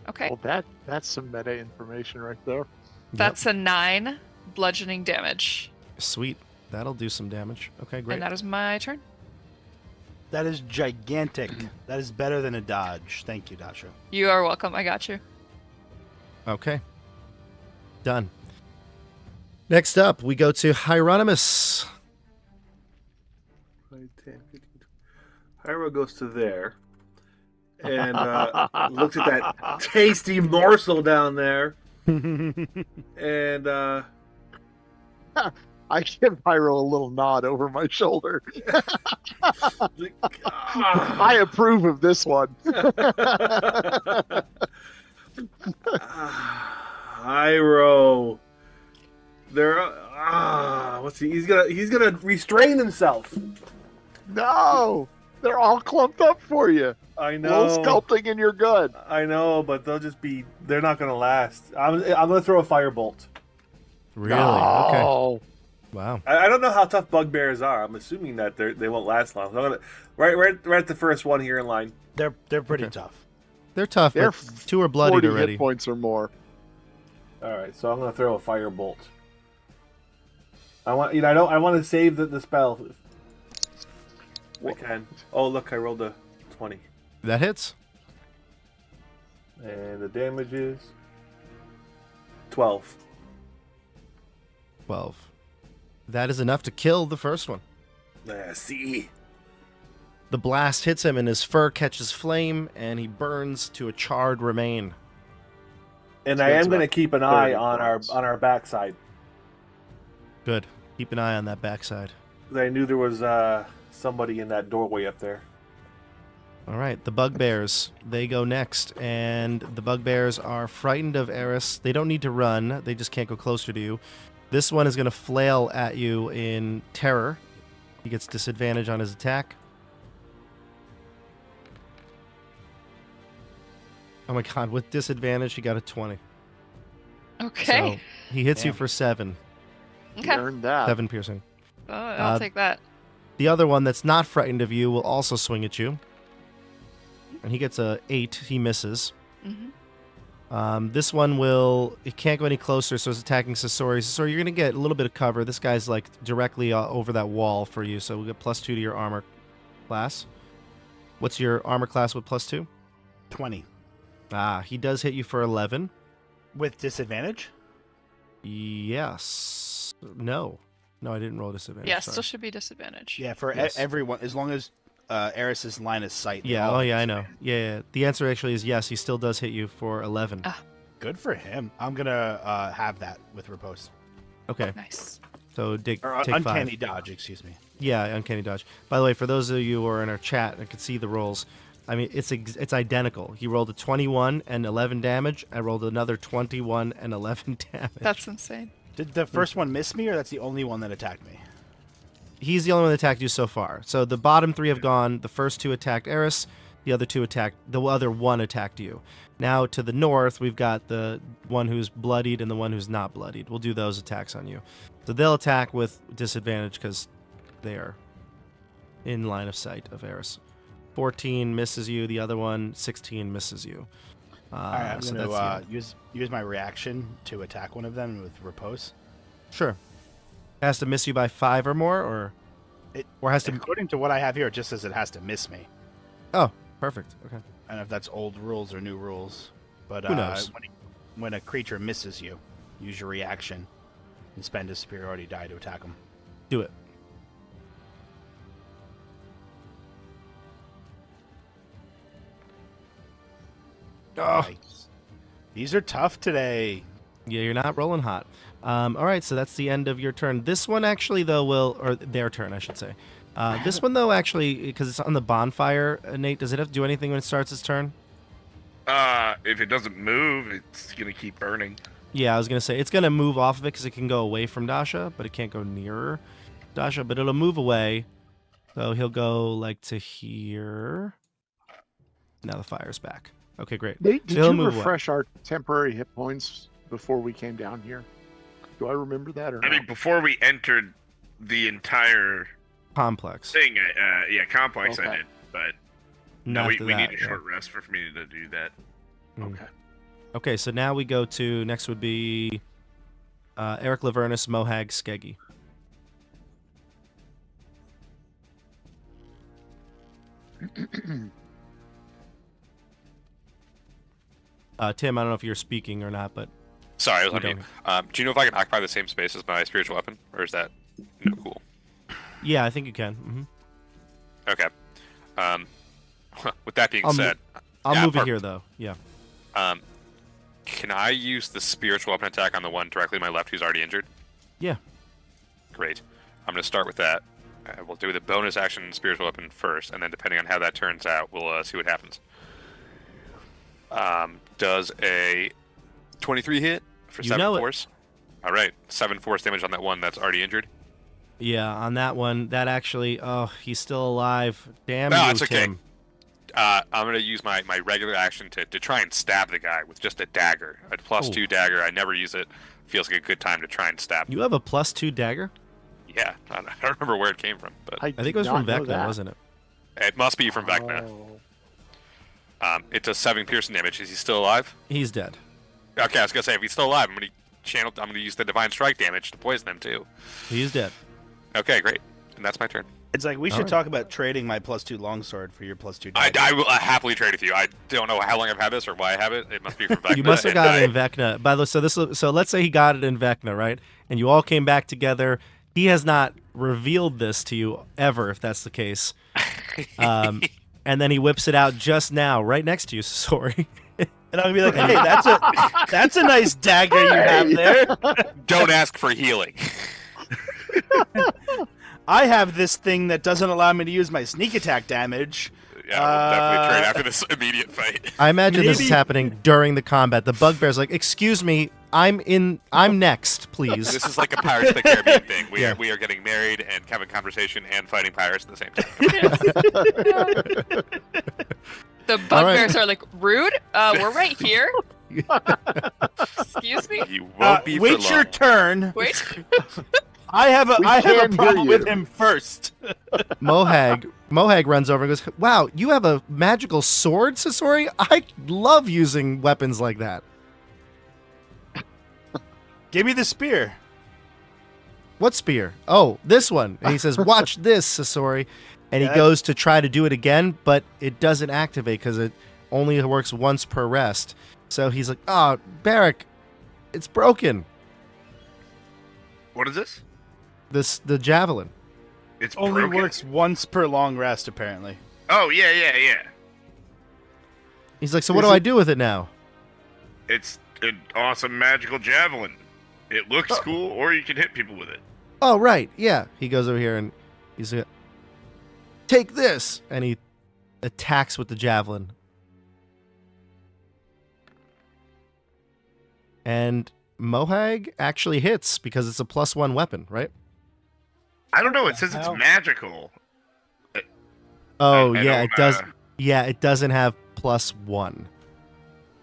Okay. Well, that's some meta information right there. That's a 9 bludgeoning damage. Sweet. That'll do some damage. Okay, great. And that is my turn. That is gigantic. That is better than a dodge. Thank you, Dasha. You are welcome. I got you. Okay. Done. Next up, we go to Heironimous. Hyro goes to there and looks at that tasty morsel down there. And I give Pyro a little nod over my shoulder. I approve of this one. Hyro, there. What's he? He's gonna restrain himself. No, they're all clumped up for you. I know. Little sculpting and you're good. I know, but they're not gonna last. I'm gonna throw a firebolt. Really? Okay. No. Wow. I don't know how tough bugbears are. I'm assuming that they won't last long. So I'm gonna right at the first one here in line. They're pretty Okay. tough. They're tough, They're but 2 are bloodied 40 already. hit points or more. All right, so I'm gonna throw a firebolt. I want to save the spell. If I can. Oh look, I rolled a 20, That hits. and the damage is 12. 12. That is enough to kill the first one. See. The blast hits him and his fur catches flame and he burns to a charred remain. And So I that's am gonna about keep an eye 30 on points. our backside. Good. Keep an eye on that backside. 'Cause I knew there was somebody in that doorway up there. All right, the bugbears, they go next, and the bugbears are frightened of Eris. They don't need to run, they just can't go closer to you. This one is going to flail at you in terror. He gets disadvantage on his attack. Oh my god, with disadvantage, he got a 20. Okay. So he hits you Damn. for 7. You Okay. earned that. 7 piercing. I'll take that. The other one that's not frightened of you will also swing at you. And he gets a 8. He misses. Hmm. This one it can't go any closer, so it's attacking Sasori. Sasori, you're going to get a little bit of cover. This guy's like directly over that wall for you, so we'll get +2 to your armor class. What's your armor class with +2? 20 He does hit you for 11. with disadvantage. Yes. No, I didn't roll disadvantage. Yeah, sorry. still should be disadvantage. Yeah, for Yes. everyone, as long as Eris's line of sight. they Yeah, all oh have yeah, I know. disadvantage. Yeah. The answer actually is yes, he still does hit you for 11. Good for him. I'm gonna have that with riposte Okay, Nice. so or take 5. uncanny dodge. Excuse me. Yeah, uncanny dodge. By the way, for those of you who are in our chat and can see the rolls, I mean it's identical. He rolled a 21 and 11 damage. I rolled another 21 and 11 damage. That's insane. Did the first one miss me, or that's the only one that attacked me? He's the only one that attacked you so far. So the bottom 3 have gone. The first 2 attacked Eris. The other one attacked you. Now to the north, we've got the one who's bloodied and the one who's not bloodied. We'll do those attacks on you. So they'll attack with disadvantage because there, in line of sight of Eris. 14 misses you. The other one, 16 misses you. All right, I'm so going that's to use my reaction to attack one of them with repose. Sure. Has to miss you by 5 or more, or has to. According to what I have here, it just says it has to miss me. Oh, perfect. Okay. I don't know if that's old rules or new rules, but Who knows? When a creature misses you, use your reaction and spend a superiority die to attack them. Do it. Oh, Nice. These are tough today. yeah, you're not rolling hot. All right, so that's the end of your turn. This one actually, though, or their turn, I should say. This one, though, actually, because it's on the bonfire, Nate, does it have to do anything when it starts its turn? If it doesn't move, it's gonna keep burning. Yeah, I was going to say, it's going to move off of it because it can go away from Dasha, but it can't go nearer Dasha, but it'll move away. So he'll go, like, to here. Now the fire's back. Okay, great. Nate, did He'll you move away. refresh our temporary hit points before we came down here? Do I remember that or I not? mean, before we entered the entire Complex. thing, complex Okay. I did, but Not no, we after need that, a yeah. short rest for me to do that. Okay. Okay, so now we go to, next would be Erik, Lavernus, Mohag, Skeggi. Tim, I don't know if you're speaking or not, but Sorry, I was we on mute. don't. Do you know if I can occupy the same space as my spiritual weapon, or is that no cool? Yeah, I think you can. Okay. With that being I'll mo- said, I'll Yeah, move it perfect. here, though. Yeah. Can I use the spiritual weapon attack on the one directly to my left who's already injured? Yeah. Great. I'm going to start with that. We'll do the bonus action spiritual weapon first, and then depending on how that turns out, we'll see what happens. Does a 23 hit for You 7 know it. force? All right, 7 force damage on that one that's already injured. Yeah, on that one, that actually, oh, he's still alive. Damn No, you, it's okay. Tim. I'm going to use my regular action to try and stab the guy with just a dagger. A +2 Oh. dagger. I never use it. Feels like a good time to try and stab. You have a +2 dagger? Yeah, I don't remember where it came from, but I think it was from Vecna, wasn't it? it must be from Vecna. It does 7 piercing damage. Is he still alive? He's dead. Okay, I was gonna say if he's still alive, I'm gonna use the divine strike damage to poison him too. He's dead. Okay, great, and that's my turn. It's like we should Alright. talk about trading my +2 longsword for your +2 I dagger. will happily trade with you. I don't know how long I've had this or why I have it. It must be from Vecna. You must have and got it in Vecna. By the way, so let's say he got it in Vecna, right? And you all came back together. He has not revealed this to you ever, if that's the case. And then he whips it out just now, right next to you, Sasori. And I'll be like, hey, that's a nice dagger you have there. Don't ask for healing. I have this thing that doesn't allow me to use my sneak attack damage. Yeah, we'll definitely trade after this immediate fight. I imagine this is Maybe- happening during the combat. The bugbear's like, "Excuse me, I'm next, please." This is like a Pirates of the Caribbean thing. We Yeah. are getting married and having conversation and fighting pirates at the same time. The bugbears are like, rude? We're right here. Excuse me? You won't be for wait long. your turn. Wait. I have a can't hear problem with you. him first. Mohag runs over and goes, "Wow, you have a magical sword, Sasori? I love using weapons like that. Give me the spear. What spear? Oh, this one." And he says, "Watch this, Sasori." And he Yeah. goes to try to do it again, but it doesn't activate because it only works once per rest. So he's like, "Oh, Barak, it's broken. What is this? The javelin." It's Only broken? works once per long rest, apparently. Oh yeah. He's like, "So what do I do with it now?" It's an awesome magical javelin. It looks cool, or you can hit people with it. "Oh, right, yeah." He goes over here and he's like, "Take this," and he attacks with the javelin. And Mohag actually hits because it's a +1 weapon, right? I don't know. It says it's magical. Oh, I yeah, don't, it does. Yeah, it doesn't have +1.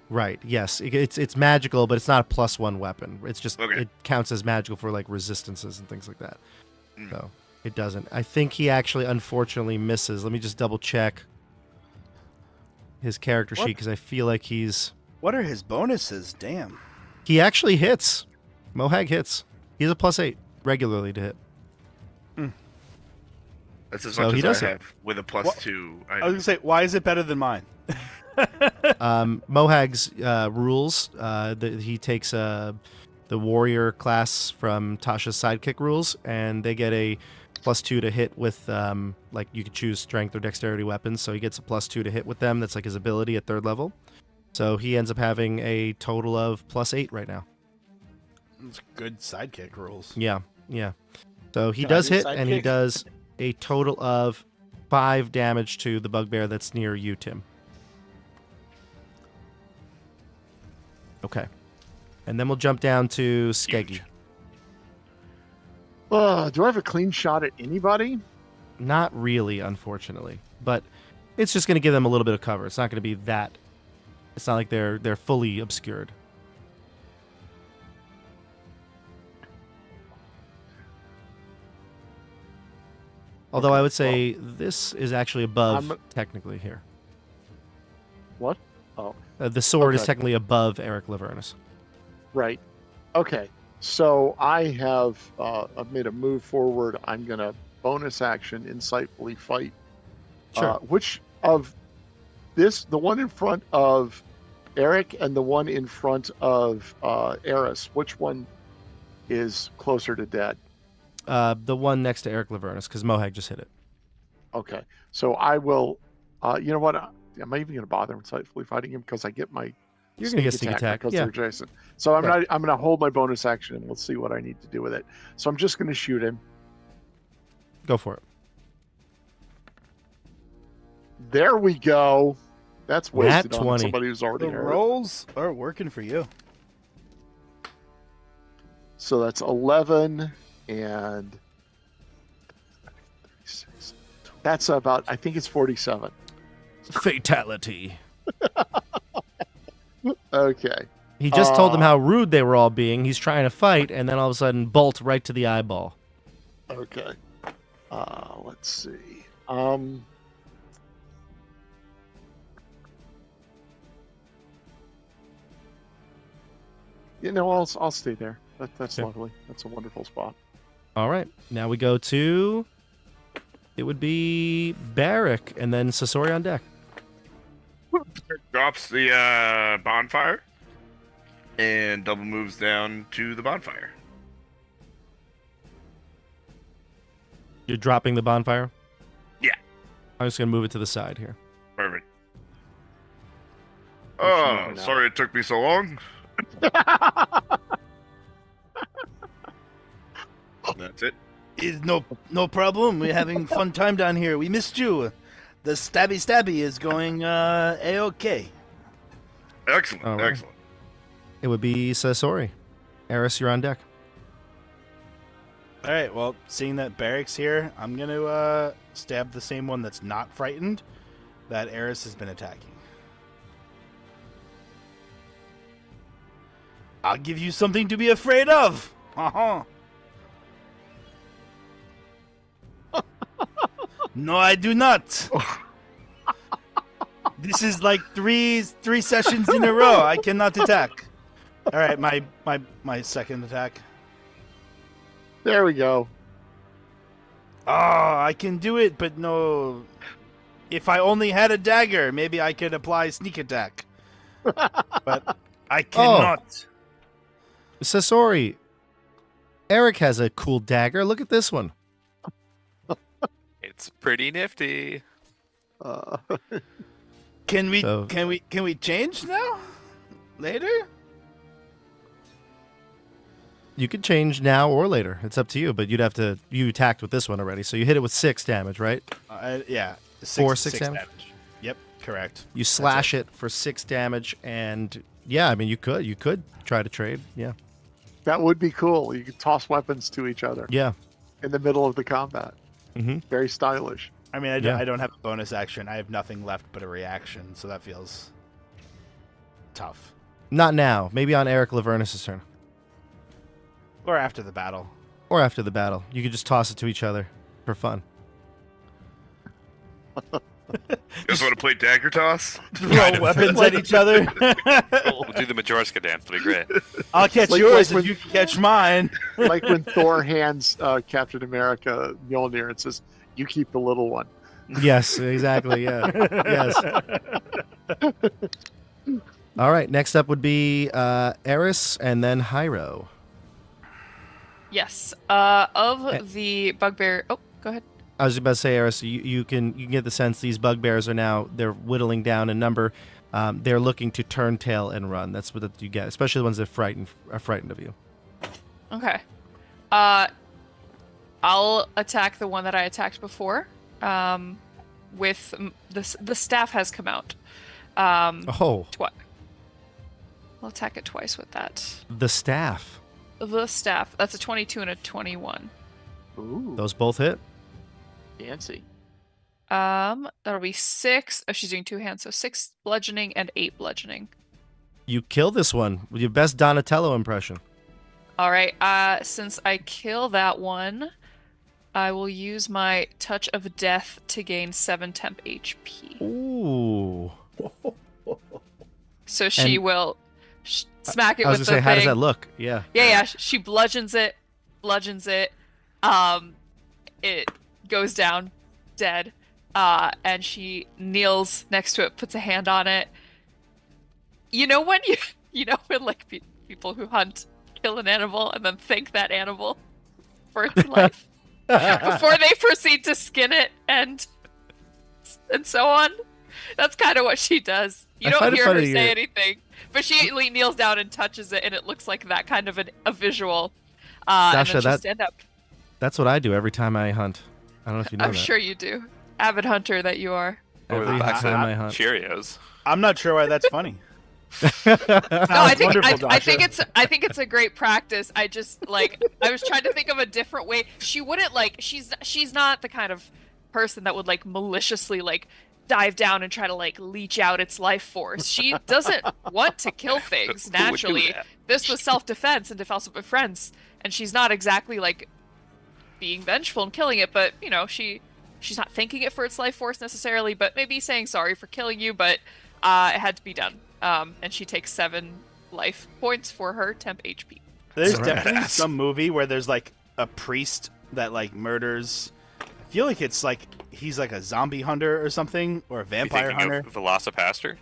Right. Yes, it's magical, but it's not a +1 weapon. It's just Okay. it counts as magical for like resistances and things like that. Mm. So, It doesn't. I think he actually, unfortunately, misses. Let me just double check his character sheet because I feel like What are his bonuses? Damn. he actually hits. Mohag hits. He's a +8 regularly to hit. That's as So much he as does I it. have with a +2. I was gonna say, why is it better than mine? Mohag's rules. He takes the warrior class from Tasha's sidekick rules, and they get a +2 to hit with like you could choose strength or dexterity weapons. So he gets a +2 to hit with them. That's like his ability at 3rd level. So he ends up having a total of +8 right now. It's good sidekick rules. Yeah. So he Can I does do hit, and he sidekick? does a total of 5 damage to the bugbear that's near you, Tim. Okay. And then we'll jump down to Skeggi. Huge. Do I have a clean shot at anybody? Not really, unfortunately. But it's just going to give them a little bit of cover. It's not going to be that. It's not like they're fully obscured. Although I would say this is actually above, technically, here. What? Oh, The sword is Okay. technically above Erik Lavernus. right. Okay. So I've made a move forward. I'm going to bonus action insightfully fight. Sure. Which of this, the one in front of Erik and the one in front of Eris, which one is closer to dead? The one next to Erik Lavernus, because Mohag just hit it. Okay. So I will, you know what? Am I even going to bother insightfully fighting him? Because I get my You're going to get sneak attack. because Yeah. they're adjacent. So I'm Right. not. I'm going to hold my bonus action and we'll see what I need to do with it. So I'm just going to shoot him. Go for it. There we go. That's wasted on 20. somebody who's already The hurt. rolls are working for you. So that's 11 and 36. That's about. I think it's 47. Fatality. Okay. He just told them how rude they were all being. He's trying to fight, and then all of a sudden, bolt right to the eyeball. Okay. Let's see. You know, I'll stay there. That's Okay. lovely. That's a wonderful spot. All right. Now we go to. It would be Barak, and then Sasori on deck. Drops the bonfire and double moves down to the bonfire. You're dropping the bonfire? Yeah. I'm just going to move it to the side here. Perfect. Which you Oh, never know. sorry it took me so long. That's it. Is no problem. We're having fun time down here. We missed you. The stabby is going a-okay. Excellent, All right. excellent. It would be Sasori. Eris, you're on deck. All right. Well, seeing that Barak's here, I'm gonna stab the same one that's not frightened that Eris has been attacking. I'll give you something to be afraid of. Uh-huh. No, I do not. This is like three sessions in a row. I cannot attack. All right, my second attack. There we go. Oh, I can do it, but no. If I only had a dagger, maybe I could apply sneak attack. But I cannot. Sasori. Erik has a cool dagger. Look at this one. It's pretty nifty. Uh, Can we So- can we change now? Later? You could change now or later. It's up to you, but you attacked with this one already, so you hit it with 6 damage, right? Yeah. Six damage? Yep, correct. You slash it for 6 damage, and yeah, I mean, you could try to trade. Yeah. that would be cool. You could toss weapons to each other Yeah. in the middle of the combat. Mm-hmm. Very stylish. I mean, Yeah. I don't have a bonus action. I have nothing left but a reaction, so that feels tough. Not now. Maybe on Erik Lavernus' turn. Or after the battle. Or after the battle. You could just toss it to each other. for fun. You guys want to play dagger toss? Throw weapons at each other. We'll do the Majorska dance. It'll be great. I'll catch Like- yours like if when- you can catch mine. Like when Thor hands Captain America Mjolnir and says, "You keep the little one." Yes, exactly. Yeah. Yes. All right. Next up would be Eris and then Hyro. Yes. Of the bugbear. Oh, go ahead. I was about to say, Eris, you can get the sense these bugbears are now they're whittling down in number. They're looking to turn tail and run. That's what you get, especially the ones that are frightened of you. Okay. I'll attack the one that I attacked before. With the staff has come out. Oh, I'll attack it twice with that. the staff. The staff. That's a 22 and a 21. Ooh, Those both hit. fancy. That'll be 6. Oh, she's doing 2 hands, so 6 bludgeoning and 8 bludgeoning. You kill this one with your best Donatello impression. All right. Since I kill that one, I will use my touch of death to gain 7 temp HP. Ooh. So she And- will smack it I was with gonna say, the how does thing. that look? Yeah. Yeah. She bludgeons it. It goes down dead. And she kneels next to it, puts a hand on it. You know when when like people who hunt kill an animal and then thank that animal for its life before they proceed to skin it and so on. That's kind of what she does. You I don't find it hear her funny say you're- anything, but she kneels down and touches it, and it looks like that kind of a visual. And Dasha, then she'll that- stand up. That's what I do every time I hunt. I don't know if you know I'm that. sure you do. Avid hunter that you are. Over Every the back time I hunt. Cheerios. I'm not sure why that's funny. No, I think wonderful, I think Dasha. it's a great practice. I just I was trying to think of a different way. She wouldn't she's not the kind of person that would maliciously dive down and try to leech out its life force. She doesn't want to kill things Who would do naturally. that? This was self-defense and defense of my friends, and she's not exactly being vengeful and killing it, but she's not thanking it for its life force necessarily, but maybe saying sorry for killing you, but it had to be done. And she takes 7 life points for her temp HP. There's Right. definitely some movie where there's a priest that murders. I feel like it's he's a zombie hunter or something, or a You vampire thinking hunter. of Velocipaster?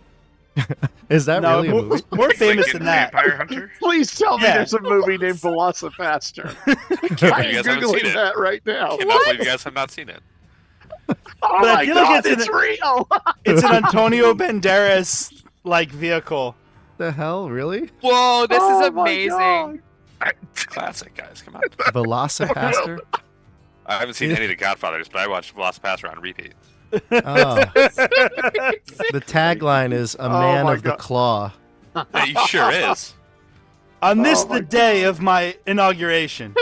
Is that No, really a movie? more famous Lincoln than that. Vampire Hunter? Please tell me Yeah. there's a movie named Velocipaster. You I'm guys haven't seen googling it. that right now. Cannot believe you guys have not seen it. Oh But I my feel like god, it's it's real! It's an Antonio Banderas vehicle. The hell, really? Whoa, this Oh is my amazing. God. It's classic, guys. Come on. Velocipaster? I haven't seen any of the Godfathers, but I watched Velocipaster on repeat. Oh. The tagline is "A man my of the God. claw." It sure is. On this, Oh my the day of my inauguration.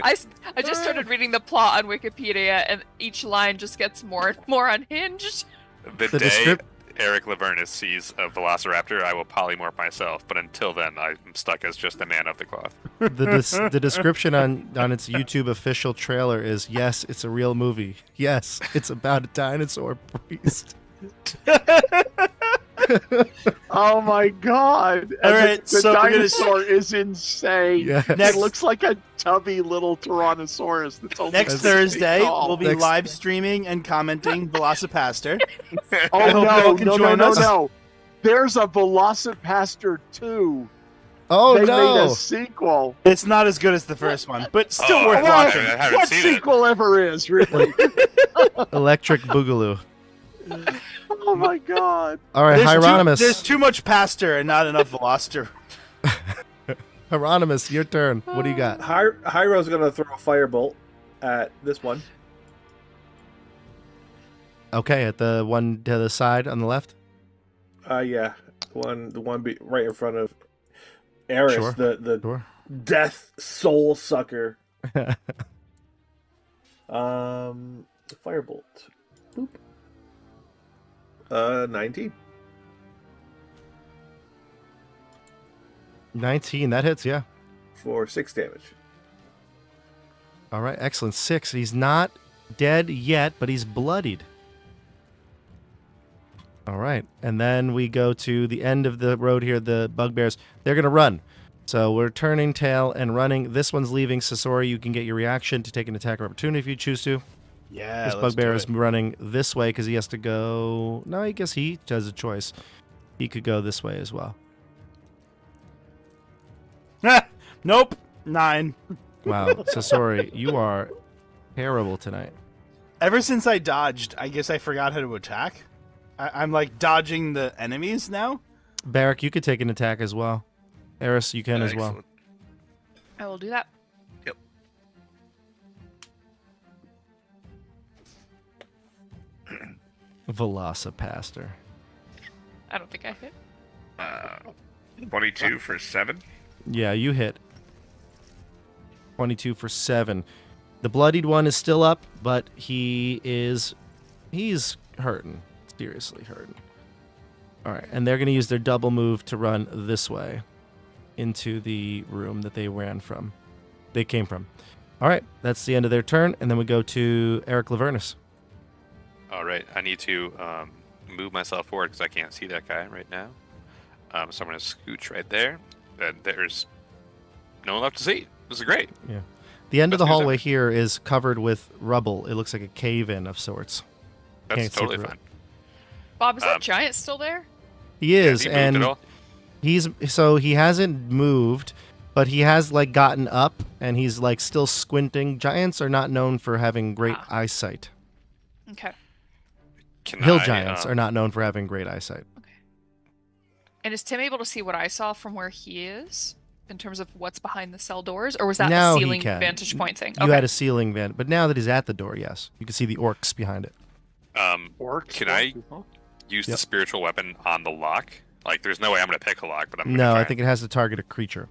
I just started reading the plot on Wikipedia, and each line just gets more and more unhinged. The The day descrip- Eric Lavernus sees a Velociraptor, I will polymorph myself. But until then, I'm stuck as just a man of the cloth. The description on its YouTube official trailer is, "Yes, it's a real movie. Yes, it's about a dinosaur priest." Oh my god! All And right, the so we're gonna dinosaur is insane. Yes. It looks like a tubby little Tyrannosaurus that's only Next 6 Thursday, feet tall. we'll be Next- live streaming and commenting Velocipaster. Oh I hope you all no, can no, no, join no, us. no! There's a Velocipaster 2. Oh They made no! a sequel. It's not as good as the first one, but still Oh, worth I watching. haven't What seen it. sequel ever is, really? Electric Boogaloo. Oh my god! All right, Heironimous. There's too much pastor and not enough Veloster. Heironimous, your turn. What do you got? Hyro's gonna throw a firebolt at this one. Okay, at the one to the side on the left. Yeah, the one right in front of Eris, Sure. the Sure. death soul sucker. Firebolt. Boop. 19 19. That hits. Yeah. for 6 damage. All right, excellent. 6. He's not dead yet, but he's bloodied. All right, and then we go to the end of the road here. The bugbears, they're going to run. So we're turning tail and running. This one's leaving. Sasori, you can get your reaction to take an attack of opportunity if you choose to. Yeah, This let's bugbear do is it. running this way because he has to go... No, I guess he has a choice. He could go this way as well. Nope. 9. Wow, Sasori, you are terrible tonight. Ever since I dodged, I guess I forgot how to attack. I'm like dodging the enemies now. Barak, you could take an attack as well. Eris, you can as well. Excellent. I will do that. Yep. Velocipaster. I don't think I hit. 22 for 7. Yeah, you hit. 22 for 7. The bloodied one is still up, but he's hurting. Seriously hurting. All right, and they're going to use their double move to run this way into the room that they came from. All right, that's the end of their turn, and then we go to Erik Lavernus. All right, I need to move myself forward because I can't see that guy right now. So I'm going to scooch right there. And there's no one left to see. This is great. Yeah. The end of Best the news hallway ever. here is covered with rubble. It looks like a cave-in of sorts. That's Can't see totally through it. fine. Bob, is that Um, giant still there? He is, Has he moved and at all? he hasn't moved, but he has like gotten up and he's like still squinting. Giants are not known for having great Ah. eyesight. Okay. Can Hill I, giants are not known for having great eyesight. And is Tim able to see what I saw from where he is in terms of what's behind the cell doors, or was that Now the he ceiling can. vantage point thing? You had a ceiling vent, but now that he's at the door, yes, you can see the orcs behind it. Orcs. Can I use the Yep. spiritual weapon on the lock? Like, there's no way I'm going to pick a lock, but I'm going to No, try I think it has to target a creature.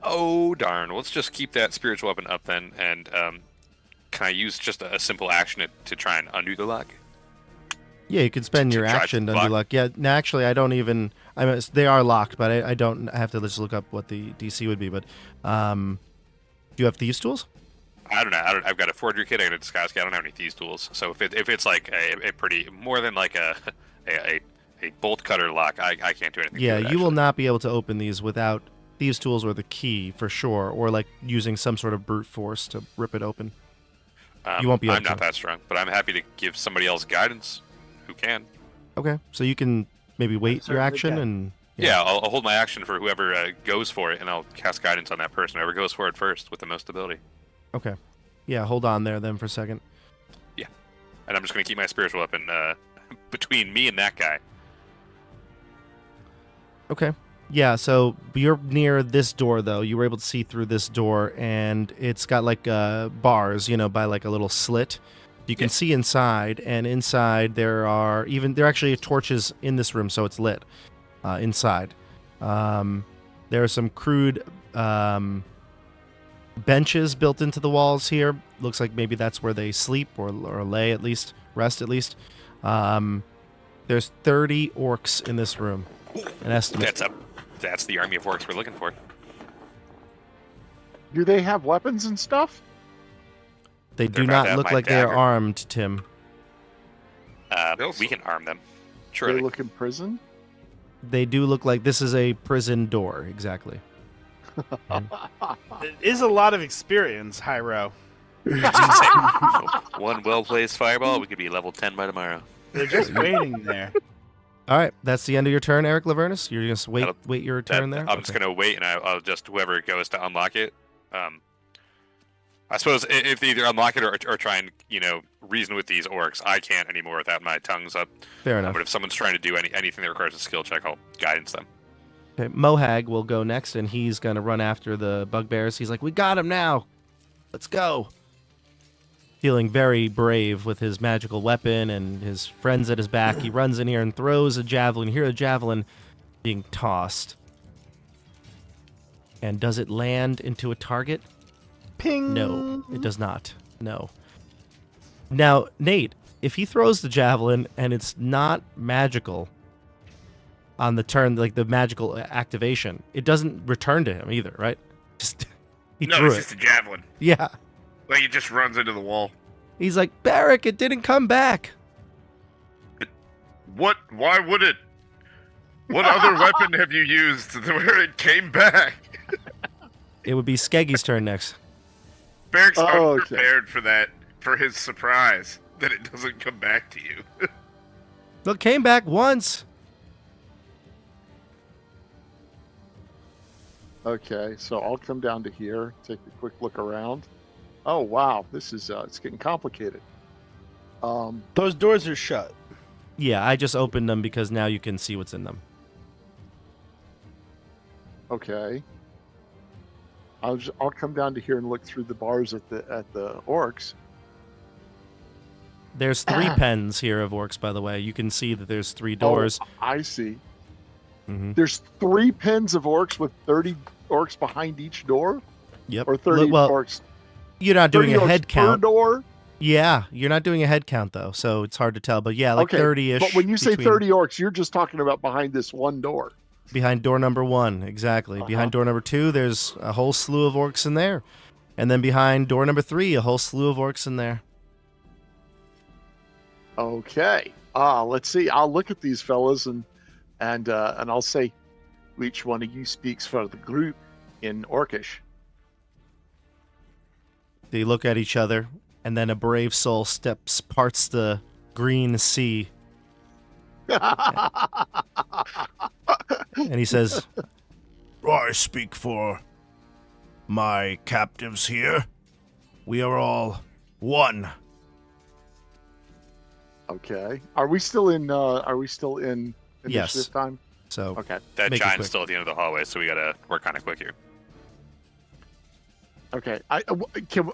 Oh, darn. Let's just keep that spiritual weapon up then, and can I use just a simple action to try and undo the lock? Yeah, you can spend To your try to action to block? undo lock. Yeah, no, actually, I don't even. I mean, they are locked, but I don't I have to just look up what the DC would be. But do you have thieves tools? I don't know. I've got a forgery kit. I got a disguise kit. I don't have any thieves tools. So if it's like a pretty more than like a bolt cutter lock, I can't do anything. Yeah, to it, you will actually. not be able to open these without thieves tools or the key for sure, or like using some sort of brute force to rip it open. You won't be able I'm not to. that strong, but I'm happy to give somebody else guidance who can. Okay, so you can maybe wait your certainly action can. and Yeah, I'll hold my action for whoever goes for it, and I'll cast guidance on that person. Whoever goes for it first with the most ability. Okay. Yeah, hold on there then for a second. And I'm just going to keep my spiritual weapon between me and that guy. Okay. Yeah, so you're near this door, though. You were able to see through this door, and it's got like bars, by like a little slit. You can Yeah. see inside, and inside there are actually torches in this room, so it's lit inside. There are some crude benches built into the walls here. Looks like maybe that's where they sleep or lay at least, rest at least. There's 30 orcs in this room, an estimate. That's the army of orcs we're looking for. Do they have weapons and stuff? They They're do about to not have look my like they are dagger. armed, Tim. We can arm them. Do Surely. they look in prison? They do look like this is a prison door, exactly. It is a lot of experience, Hyro. One well-placed fireball, we could be level 10 by tomorrow. They're just waiting there. All right, that's the end of your turn, Erik Lavernus. You're just That'll- wait your turn there. I'm just going to wait, and I'll just, whoever goes to unlock it, I suppose if they either unlock it or try and, reason with these orcs, I can't anymore without my tongues up. Fair enough. But if someone's trying to do anything that requires a skill check, I'll guidance them. Okay, Mohag will go next, and he's gonna run after the bugbears. He's like, "We got him now. Let's go." Feeling very brave with his magical weapon and his friends at his back, he runs in here and throws a javelin. You hear a javelin being tossed. And does it land into a target? Ping. No, it does not. No. Now, Nate, if he throws the javelin and it's not magical on the turn, like the magical activation, it doesn't return to him either, right? Just He No, threw it's it. just a javelin. Yeah. Like it just runs into the wall. He's like, Barak, it didn't come back. What? Why would it? What other weapon have you used where it came back? It would be Skeggi's turn next. Barak's Oh, okay. unprepared for that, for his surprise that it doesn't come back to you. Look, came back once. Okay, so I'll come down to here, take a quick look around. Oh wow, this is it's getting complicated. Those doors are shut. Yeah, I just opened them because now you can see what's in them. Okay. I'll come down to here and look through the bars at the orcs. There's 3 pens here of orcs, by the way. You can see that there's 3 doors. Oh, I see. Mhm. There's 3 pens of orcs with 30 orcs behind each door, Yep. or 30 Well, orcs. you're not doing 30 a orcs head per count. door. Yeah, you're not doing a head count though, so it's hard to tell. But yeah, like Okay, 30-ish. but when you say between- 30 orcs, you're just talking about behind this one door. behind door number 1, exactly. Behind door number 2, there's a whole slew of orcs in there, and then behind door number 3, a whole slew of orcs in there. Okay. Let's see. I'll look at these fellas and I'll say, which one of you speaks for the group in Orcish? They look at each other, and then a brave soul parts the green sea, and he says, I speak for my captives here. We are all one. Okay. Are we still in initiative Yes. time? So Okay. That Make it giant's quick. still at the end of the hallway, so we're kind of quick here. Okay. Do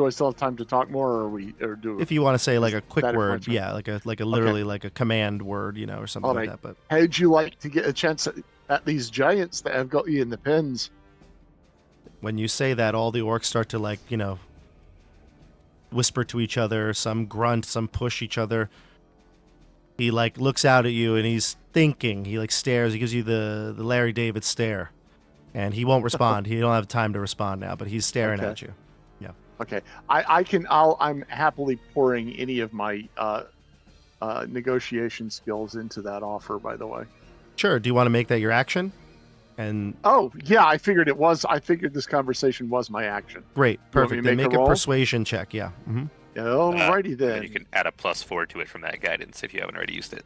I still have time to talk more, or do? if you want to say like a quick that word, information? yeah, like a literally like a command word, or something All like right. that. But How'd you like to get a chance at these giants that have got you in the pens? when you say that, all the orcs start to whisper to each other, some grunt, some push each other. He looks out at you and he's thinking. He stares. He gives you the Larry David stare, and he won't respond. He don't have time to respond now, but he's staring Okay. at you. Okay. I'm happily pouring any of my negotiation skills into that offer, by the way. Sure. Do you want to make that your action? And Oh, yeah, I figured this conversation was my action. great, You want me perfect. to Then make a make a roll? persuasion check. Yeah. Mm-hmm. Alrighty And then. you can add a +4 to it from that guidance if you haven't already used it.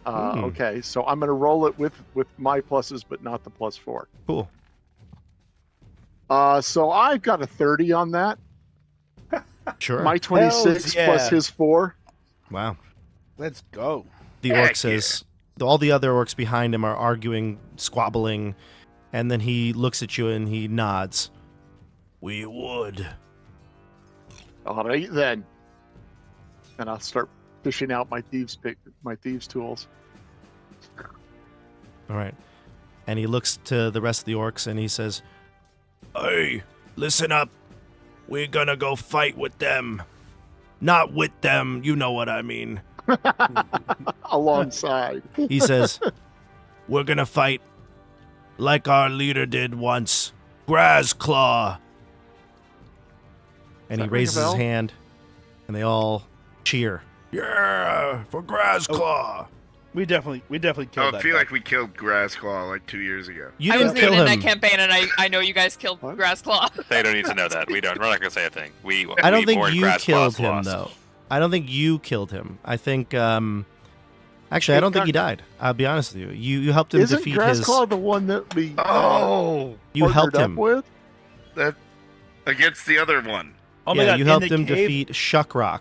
Okay, so I'm going to roll it with my pluses, but not the +4. Cool. So I've got a 30 on that. Sure. My 26 yeah. plus his 4. Wow. Let's go. The orc says, all the other orcs behind him are arguing, squabbling, and then he looks at you and he nods. We would. All right then. And I'll start fishing out my thieves tools. All right. And he looks to the rest of the orcs and he says, Hey, listen up. We're gonna go fight with them. Not with them, you know what I mean. Alongside. He says, We're gonna fight like our leader did once. Grassclaw. And he that ring a raises his bell? hand and they all cheer. Yeah, for Grassclaw. We definitely killed I that feel guy. like we killed Grassclaw like 2 years ago. You I didn't was kill even in him. that campaign, and I know you guys killed What? Grassclaw. They don't need to know that. We're not gonna say a thing. I don't we think mourn you Grassclaw's killed him, loss. though. I don't think you killed him. I think, actually, I don't think he died. I'll be honest with you. You helped him Isn't defeat Grassclaw the one that we Oh, you helped partnered up him. with? that against the other one. Oh my Yeah, God, you in helped the him cave- defeat Shuckrock.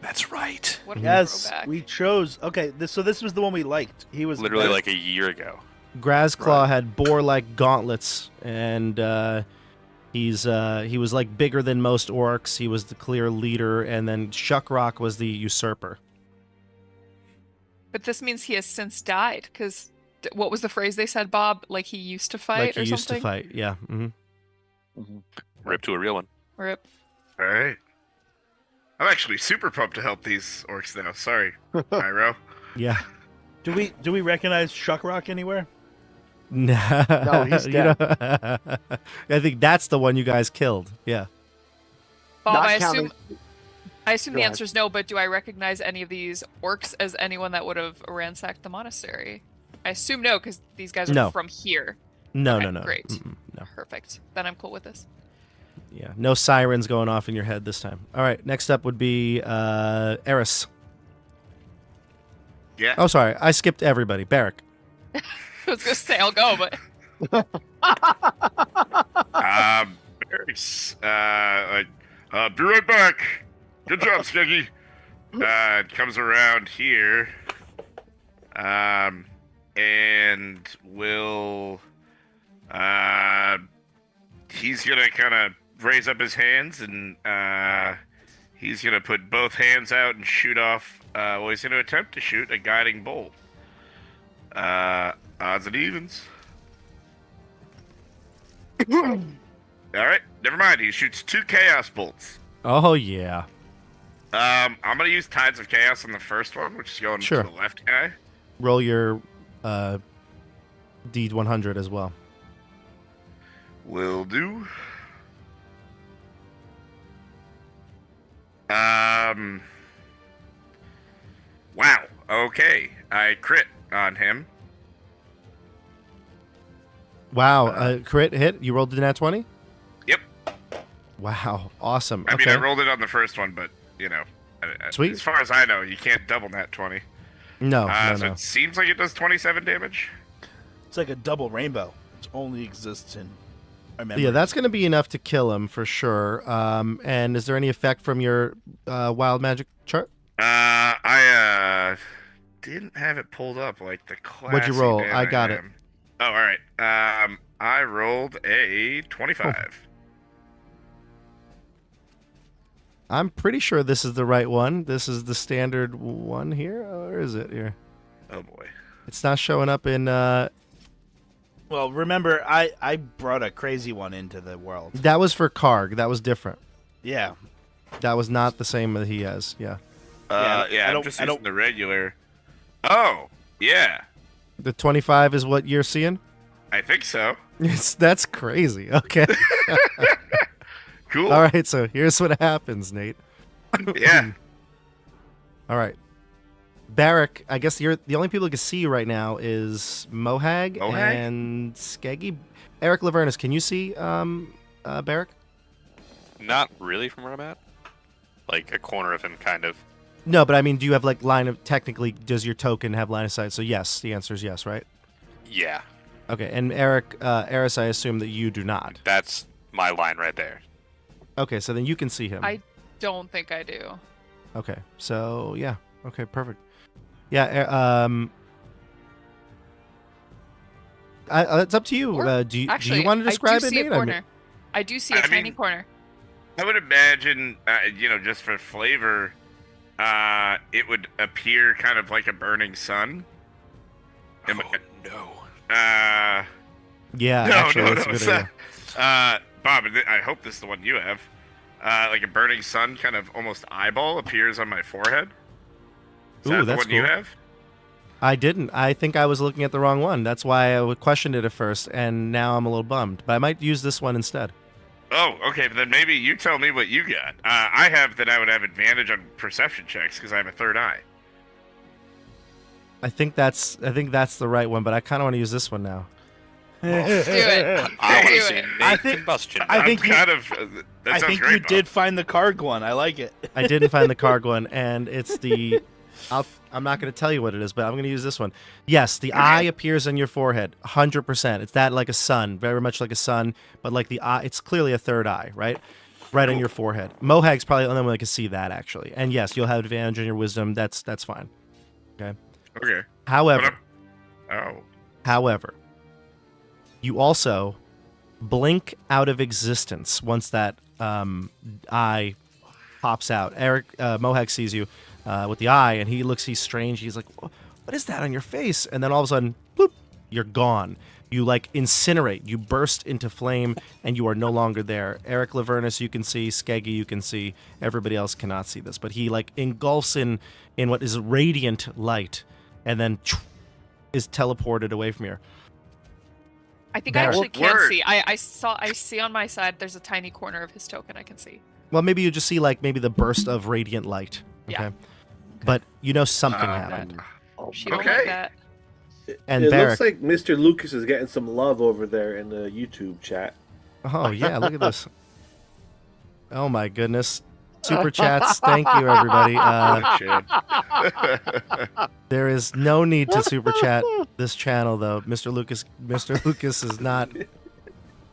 That's right. What a Yes, throwback. we chose. Okay, so this was the one we liked. He was Literally better. like a year ago. Grassclaw had boar-like gauntlets, and he was bigger than most orcs. He was the clear leader, and then Shuckrock was the usurper. But this means he has since died, because what was the phrase they said, Bob? Like he used to fight Like he or used something? to fight. Yeah. hmm Rip to a real one. Rip. All right. I'm actually super pumped to help these orcs now. Sorry, Pyro. Yeah. Do we recognize Shuckrock anywhere? No, he's you dead. know- I think that's the one you guys killed. Yeah. Bob, Not I counting- assume Go the ahead. answer is no, but do I recognize any of these orcs as anyone that would have ransacked the monastery? I assume no, because these guys are No. from here. No, Okay, no, no. great. No. Perfect. Then I'm cool with this. Yeah. No sirens going off in your head this time. All right. Next up would be Eris. Yeah. Oh, sorry. I skipped everybody. Barak. I was gonna say I'll go, but Eric's, be right back. Good job, Skeggi. Comes around here, and will, he's gonna kind of raise up his hands, and he's gonna put both hands out and shoot off. Well, he's gonna attempt to shoot a guiding bolt. Odds and evens. All right, never mind. He shoots 2 chaos bolts. Oh, yeah. I'm gonna use Tides of Chaos on the first one, which is going Sure. to the left guy. Roll your D100 as well. Will do. Wow. Okay, I crit on him. Wow. Crit hit. You rolled the nat 20? Yep. Wow. Awesome. I Okay. mean, I rolled it on the first one, but Sweet. As far as I know, you can't double nat 20. No, no, So no. it seems like it does 27 damage. It's like a double rainbow. It only exists in our memory. Yeah, that's going to be enough to kill him for sure. And is there any effect from your wild magic chart? I didn't have it pulled up like the class. What'd you roll? I got it. Oh, all right. I rolled a 25. I'm pretty sure this is the right one. This is the standard one here. Or is it here? Oh boy. It's not showing up in... Well, remember, I brought a crazy one into the world. That was for Karg. That was different. Yeah. That was not the same that he has. Yeah. Yeah, I'm just using the regular. Oh, yeah. The 25 is what you're seeing? I think so. That's crazy. Okay. Cool. All right, so here's what happens, Nate. Yeah. All right. Barak, I guess you're the only people who can see you right now is Mohag and Skeggi. Erik Lavernus, can you see Barak? Not really from where I'm at. Like a corner of him, kind of. No, but I mean, do you have like line of technically? Does your token have line of sight? So yes, the answer is yes, right? Yeah, Okay, and Eris, I assume that you do not. that's my line right there. Okay, so then you can see him. I don't think I do. Okay, so yeah, okay, perfect. Yeah, it's up to you. Or- Do you Actually, want to describe I do it, see Nate? a I mean- corner. I do see a I tiny mean- corner. I would imagine, just for flavor, it would appear kind of like a burning sun. Oh no! Yeah, No, actually, no, that's no. a good It's idea. Bob, I hope this is the one you have. Like a burning sun kind of almost eyeball appears on my forehead. Is Ooh, that that's the one you cool. have? I didn't. I think I was looking at the wrong one. That's why I questioned it at first, and now I'm a little bummed. But I might use this one instead. Oh, okay, but then maybe you tell me what you got. I have that I would have advantage on perception checks because I have a third eye. I think that's the right one, but I kind of want to use this one now. Do it. I want Do to see it. Nate think- combustion. I think you- that I sounds think great, you Bob. did find the Karg one. I like it. I didn't find the Karg one, and it's the. I'm not going to tell you what it is, but I'm going to use this one. Yes, the eye appears on your forehead, 100%. It's that like a sun, very much like a sun, but like the eye, it's clearly a third eye, right? Right on your forehead. Mohag's probably the only one that can see that, actually. And yes, you'll have advantage on your wisdom. That's fine. Okay. Okay. However, Oh. However, you also blink out of existence once that eye pops out. Mohag sees you with the eye, and he's strange. He's like, what is that on your face? And then all of a sudden, bloop, you're gone. You like incinerate. You burst into flame, and you are no longer there. Erik Lavernus, you can see. Skeggi, you can see. Everybody else cannot see this, but he like engulfs in what is radiant light, and then is teleported away from here. I think I Barak. actually can Word. see. I see on my side. There's a tiny corner of his token I can see. Well, maybe you just see like maybe the burst of radiant light. Okay. Yeah. But you know something happened. She don't Okay. like that. And it Barak. looks like Mr. Lucas is getting some love over there in the YouTube chat. Oh yeah, look at this. Oh my goodness. Super chats. Thank you, everybody. There is no need to super chat this channel, though. Mr. Lucas is not.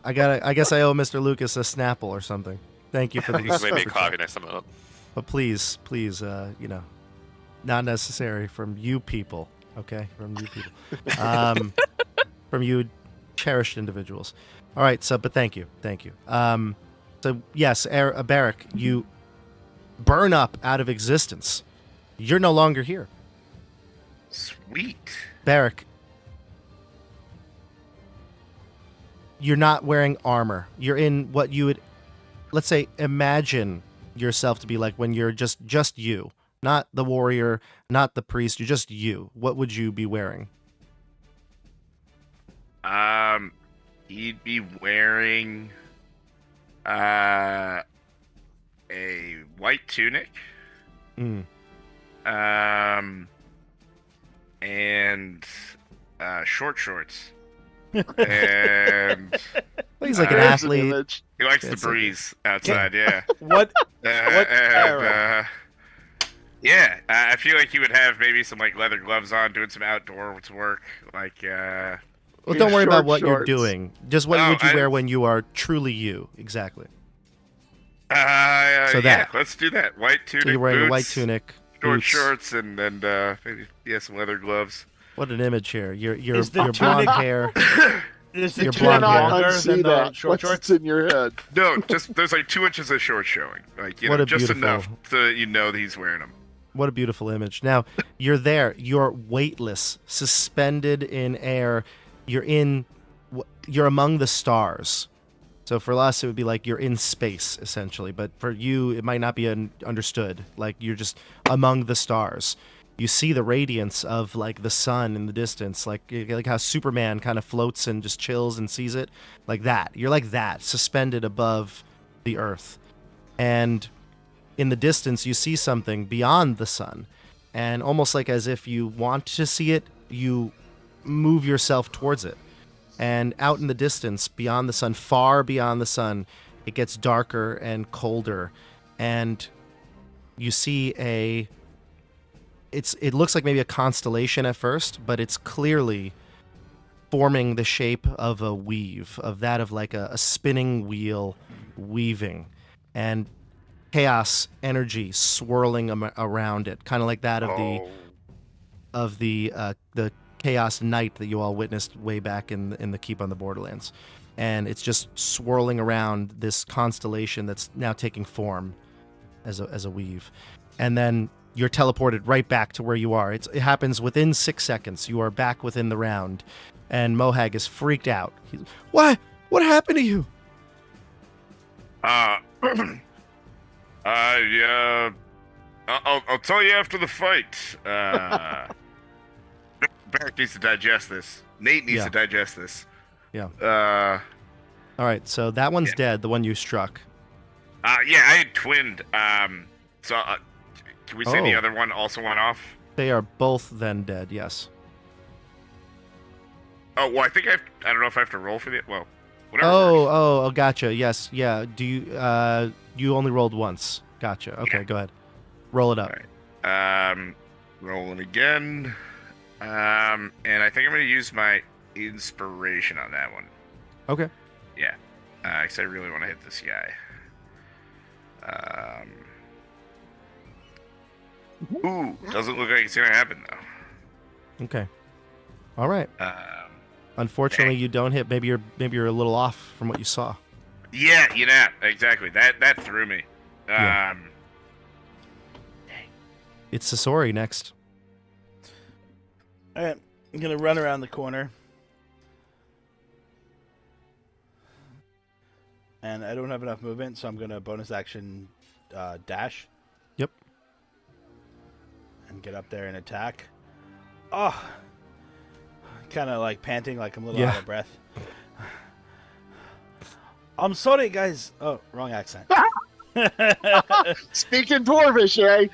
I guess I owe Mr. Lucas a Snapple or something. Thank you for the You can make me super coffee chat. next time I'm up. But please, not necessary from you people. Okay, from you people, from you cherished individuals. All right, but thank you. So yes, Barak, you burn up out of existence. You're no longer here. Sweet. Barak, you're not wearing armor. You're in what you would, let's say, imagine yourself to be like when you're just you, not the warrior, not the priest. You're just you. What would you be wearing? He'd be wearing a white tunic. Mm. And short shorts. And Well, he's like an There's an athlete. image. he likes the That's it. breeze outside, yeah. What? And, yeah, I feel like he would have maybe some like leather gloves on, doing some outdoor work, like Well, don't worry about Short what you're shorts. doing. Just what Oh, would you I- wear when you are truly you? Exactly. So yeah, that. let's do that. White tunic, So you're wearing a white boots, tunic, short boots. shorts, and maybe some leather gloves. What an image here. Your Is the blonde tunic- hair. Is Your the blonde tunic hair. longer unsee than the that. short What's shorts? in your head? No, just there's like 2 inches of shorts showing, like What a just beautiful- enough so that you know that he's wearing them. What a beautiful image. Now, you're there. You're weightless, suspended in air. You're among the stars. So for us, it would be like you're in space, essentially. But for you, it might not be understood. Like you're just among the stars. You see the radiance of like the sun in the distance, like how Superman kind of floats and just chills and sees it, like that. You're like that, suspended above the earth. And in the distance, you see something beyond the sun. And almost like as if you want to see it, you move yourself towards it. And out in the distance, beyond the sun, far beyond the sun, it gets darker and colder. And you see it looks like maybe a constellation at first, but it's clearly forming the shape of a weave, of like a spinning wheel weaving. And chaos energy swirling around it, kind of like that of the chaos night that you all witnessed way back in the Keep on the Borderlands. And it's just swirling around this constellation that's now taking form as a weave. And then you're teleported right back to where you are. It happens within 6 seconds. You are back within the round, and Mohag is freaked out. What happened to you? I'll tell you after the fight. Barak needs to digest this. Nate needs Yeah. to digest this. Yeah. Uh, All right, so that one's dead, the one you struck. yeah, I had twinned. Can we say the Oh. other one also went off? They are both then dead, yes. Oh, well, I think I don't know if I have to roll for the. Well, whatever. Oh, gotcha. Yes, yeah. Do you you only rolled once? Gotcha. Okay, Yeah. go ahead. Roll it up. All right. Rolling again. And I think I'm gonna use my inspiration on that one. Okay. Yeah. Because I really want to hit this guy. Ooh, doesn't look like it's gonna happen though. Okay. All right. Unfortunately, you don't hit. Maybe you're a little off from what you saw. Yeah, exactly. That threw me. Yeah. It's Sasori next. All right, I'm gonna run around the corner, and I don't have enough movement, so I'm gonna bonus action dash. Yep. And get up there and attack. Oh, kind of like panting, like I'm a little Yeah. out of breath. I'm sorry, guys. Oh, wrong accent. Speaking Dwarvish, eh?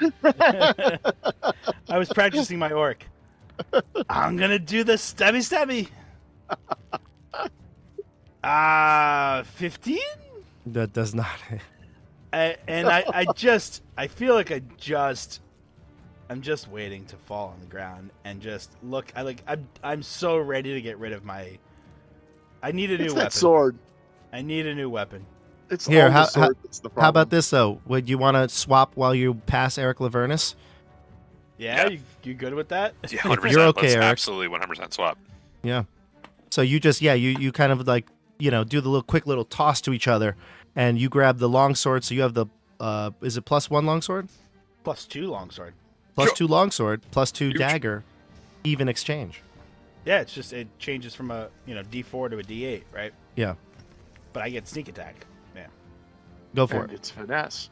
I was practicing my orc. I'm gonna do the stabby. 15? That does not. I feel like I'm just waiting to fall on the ground and just look. I'm so ready to get rid of my. I need a new weapon. That sword. I need a new weapon. It's Here, all the sword that's the problem. How about this though? Would you want to swap while you pass Erik Lavernus? Yeah, Yeah. You good with that? Yeah, 100%. You're okay, Let's Erik. absolutely 100% swap. Yeah. So you just you kind of like do the quick little toss to each other, and you grab the longsword. So you have the is it +1 longsword? +2 longsword. +2 longsword, +2 dagger, even exchange. Yeah, it's just it changes from a D4 to a D8, right? Yeah. But I get sneak attack. Yeah. Go for And it. it's finesse.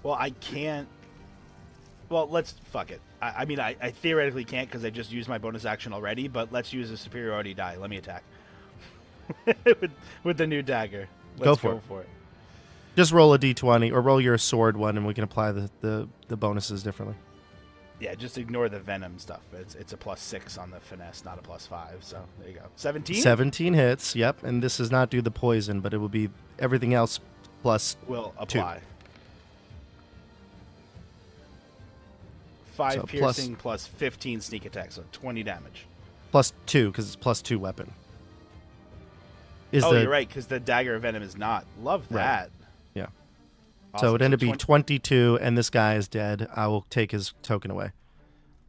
Well, I can't. Well, let's fuck it. I mean, I theoretically can't because I just used my bonus action already. But let's use a superiority die. Let me attack with the new dagger. Let's go for it. Just roll a d20 or roll your sword one, and we can apply the bonuses differently. Yeah, just ignore the venom stuff. It's a +6 on the finesse, not a +5. So there you go. 17. 17 hits. Yep, and this does not do the poison, but it will be everything else plus. Will apply. 5 So piercing plus 15 sneak attack, so 20 damage. +2 because it's +2 weapon. You're right, because the dagger of venom is not. Love Right. that. Yeah. Awesome. So it ended up being 22, and this guy is dead. I will take his token away.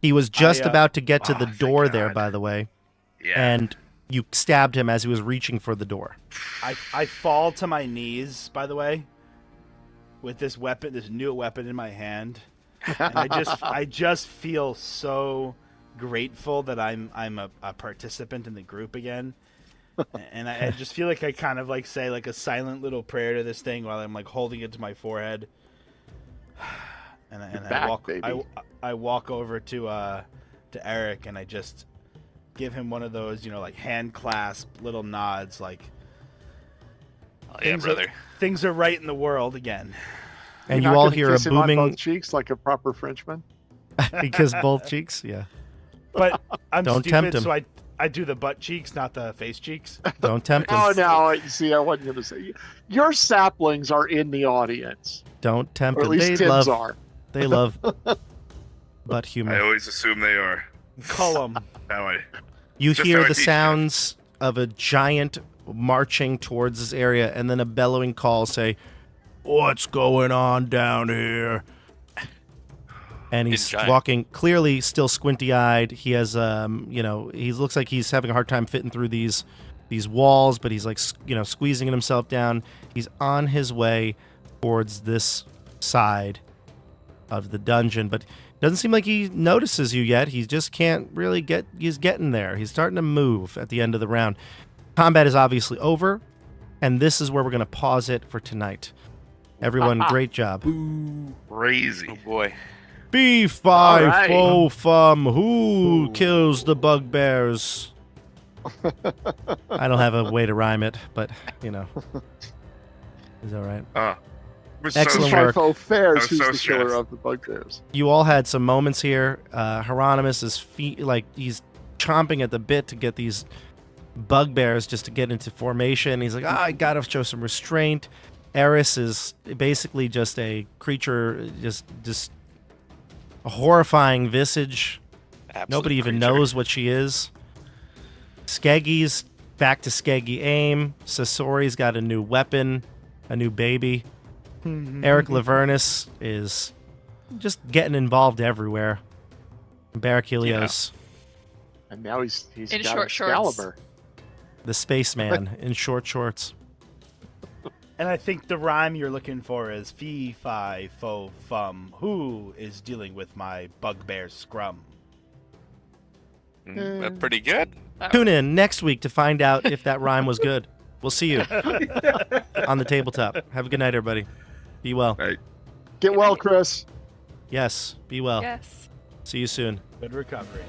He was just about to get to the thank door there, God. by the way, Yeah. and you stabbed him as he was reaching for the door. I fall to my knees, by the way, with this weapon, this new weapon in my hand, and I just feel so grateful that I'm a participant in the group again, and I just feel like I kind of like say like a silent little prayer to this thing while I'm like holding it to my forehead, and I walk over to Erik and I just give him one of those like hand clasp little nods like. Oh, yeah, brother. Things are right in the world again. And You're you not all gonna hear a kiss him on booming both cheeks like a proper Frenchman. because both cheeks. Yeah. But I'm Don't stupid, tempt him. so I do the butt cheeks, not the face cheeks. Don't tempt him. Oh no! You see, I wasn't going to say your saplings are in the audience, Don't tempt or at him. least They Tim's love. are. They love butt I humor. always assume they are. Cullum. That way. You Just hear how I the teach sounds of a giant marching towards this area, and then a bellowing call say, "What's going on down here?" And he's giant. walking, clearly still squinty-eyed. He has, he looks like he's having a hard time fitting through these walls, but he's like, squeezing himself down. He's on his way towards this side of the dungeon, but doesn't seem like he notices you yet. He just can't really he's getting there. He's starting to move at the end of the round. Combat is obviously over, and this is where we're going to pause it for tonight. Everyone, great job. Crazy. Oh boy. B5 All right. fo fum. Who kills the bugbears? I don't have a way to rhyme it, but it's all right. Excellent so work. Trifo Fairs, was who's so the killer stressed. Oh, of the bugbears. You all had some moments here. Heironimous is he's chomping at the bit to get these bugbears just to get into formation. He's like, I gotta show some restraint. Eris is basically just a creature, just a horrifying visage. Absolute Nobody even creature. knows what she is. Skeggi's back to Skeggi aim. Sasori's got a new weapon, a new baby. Erik Lavernus is just getting involved everywhere. Barak Helios, And now he's In got short shorts. Excalibur. the spaceman in short shorts. And I think the rhyme you're looking for is fee, fi, fo, fum. Who is dealing with my bugbear scrum? That's pretty good. Tune in next week to find out if that rhyme was good. We'll see you on the tabletop. Have a good night, everybody. Be well. Right. Get well, Chris. Yes, be well. Yes. See you soon. Good recovery.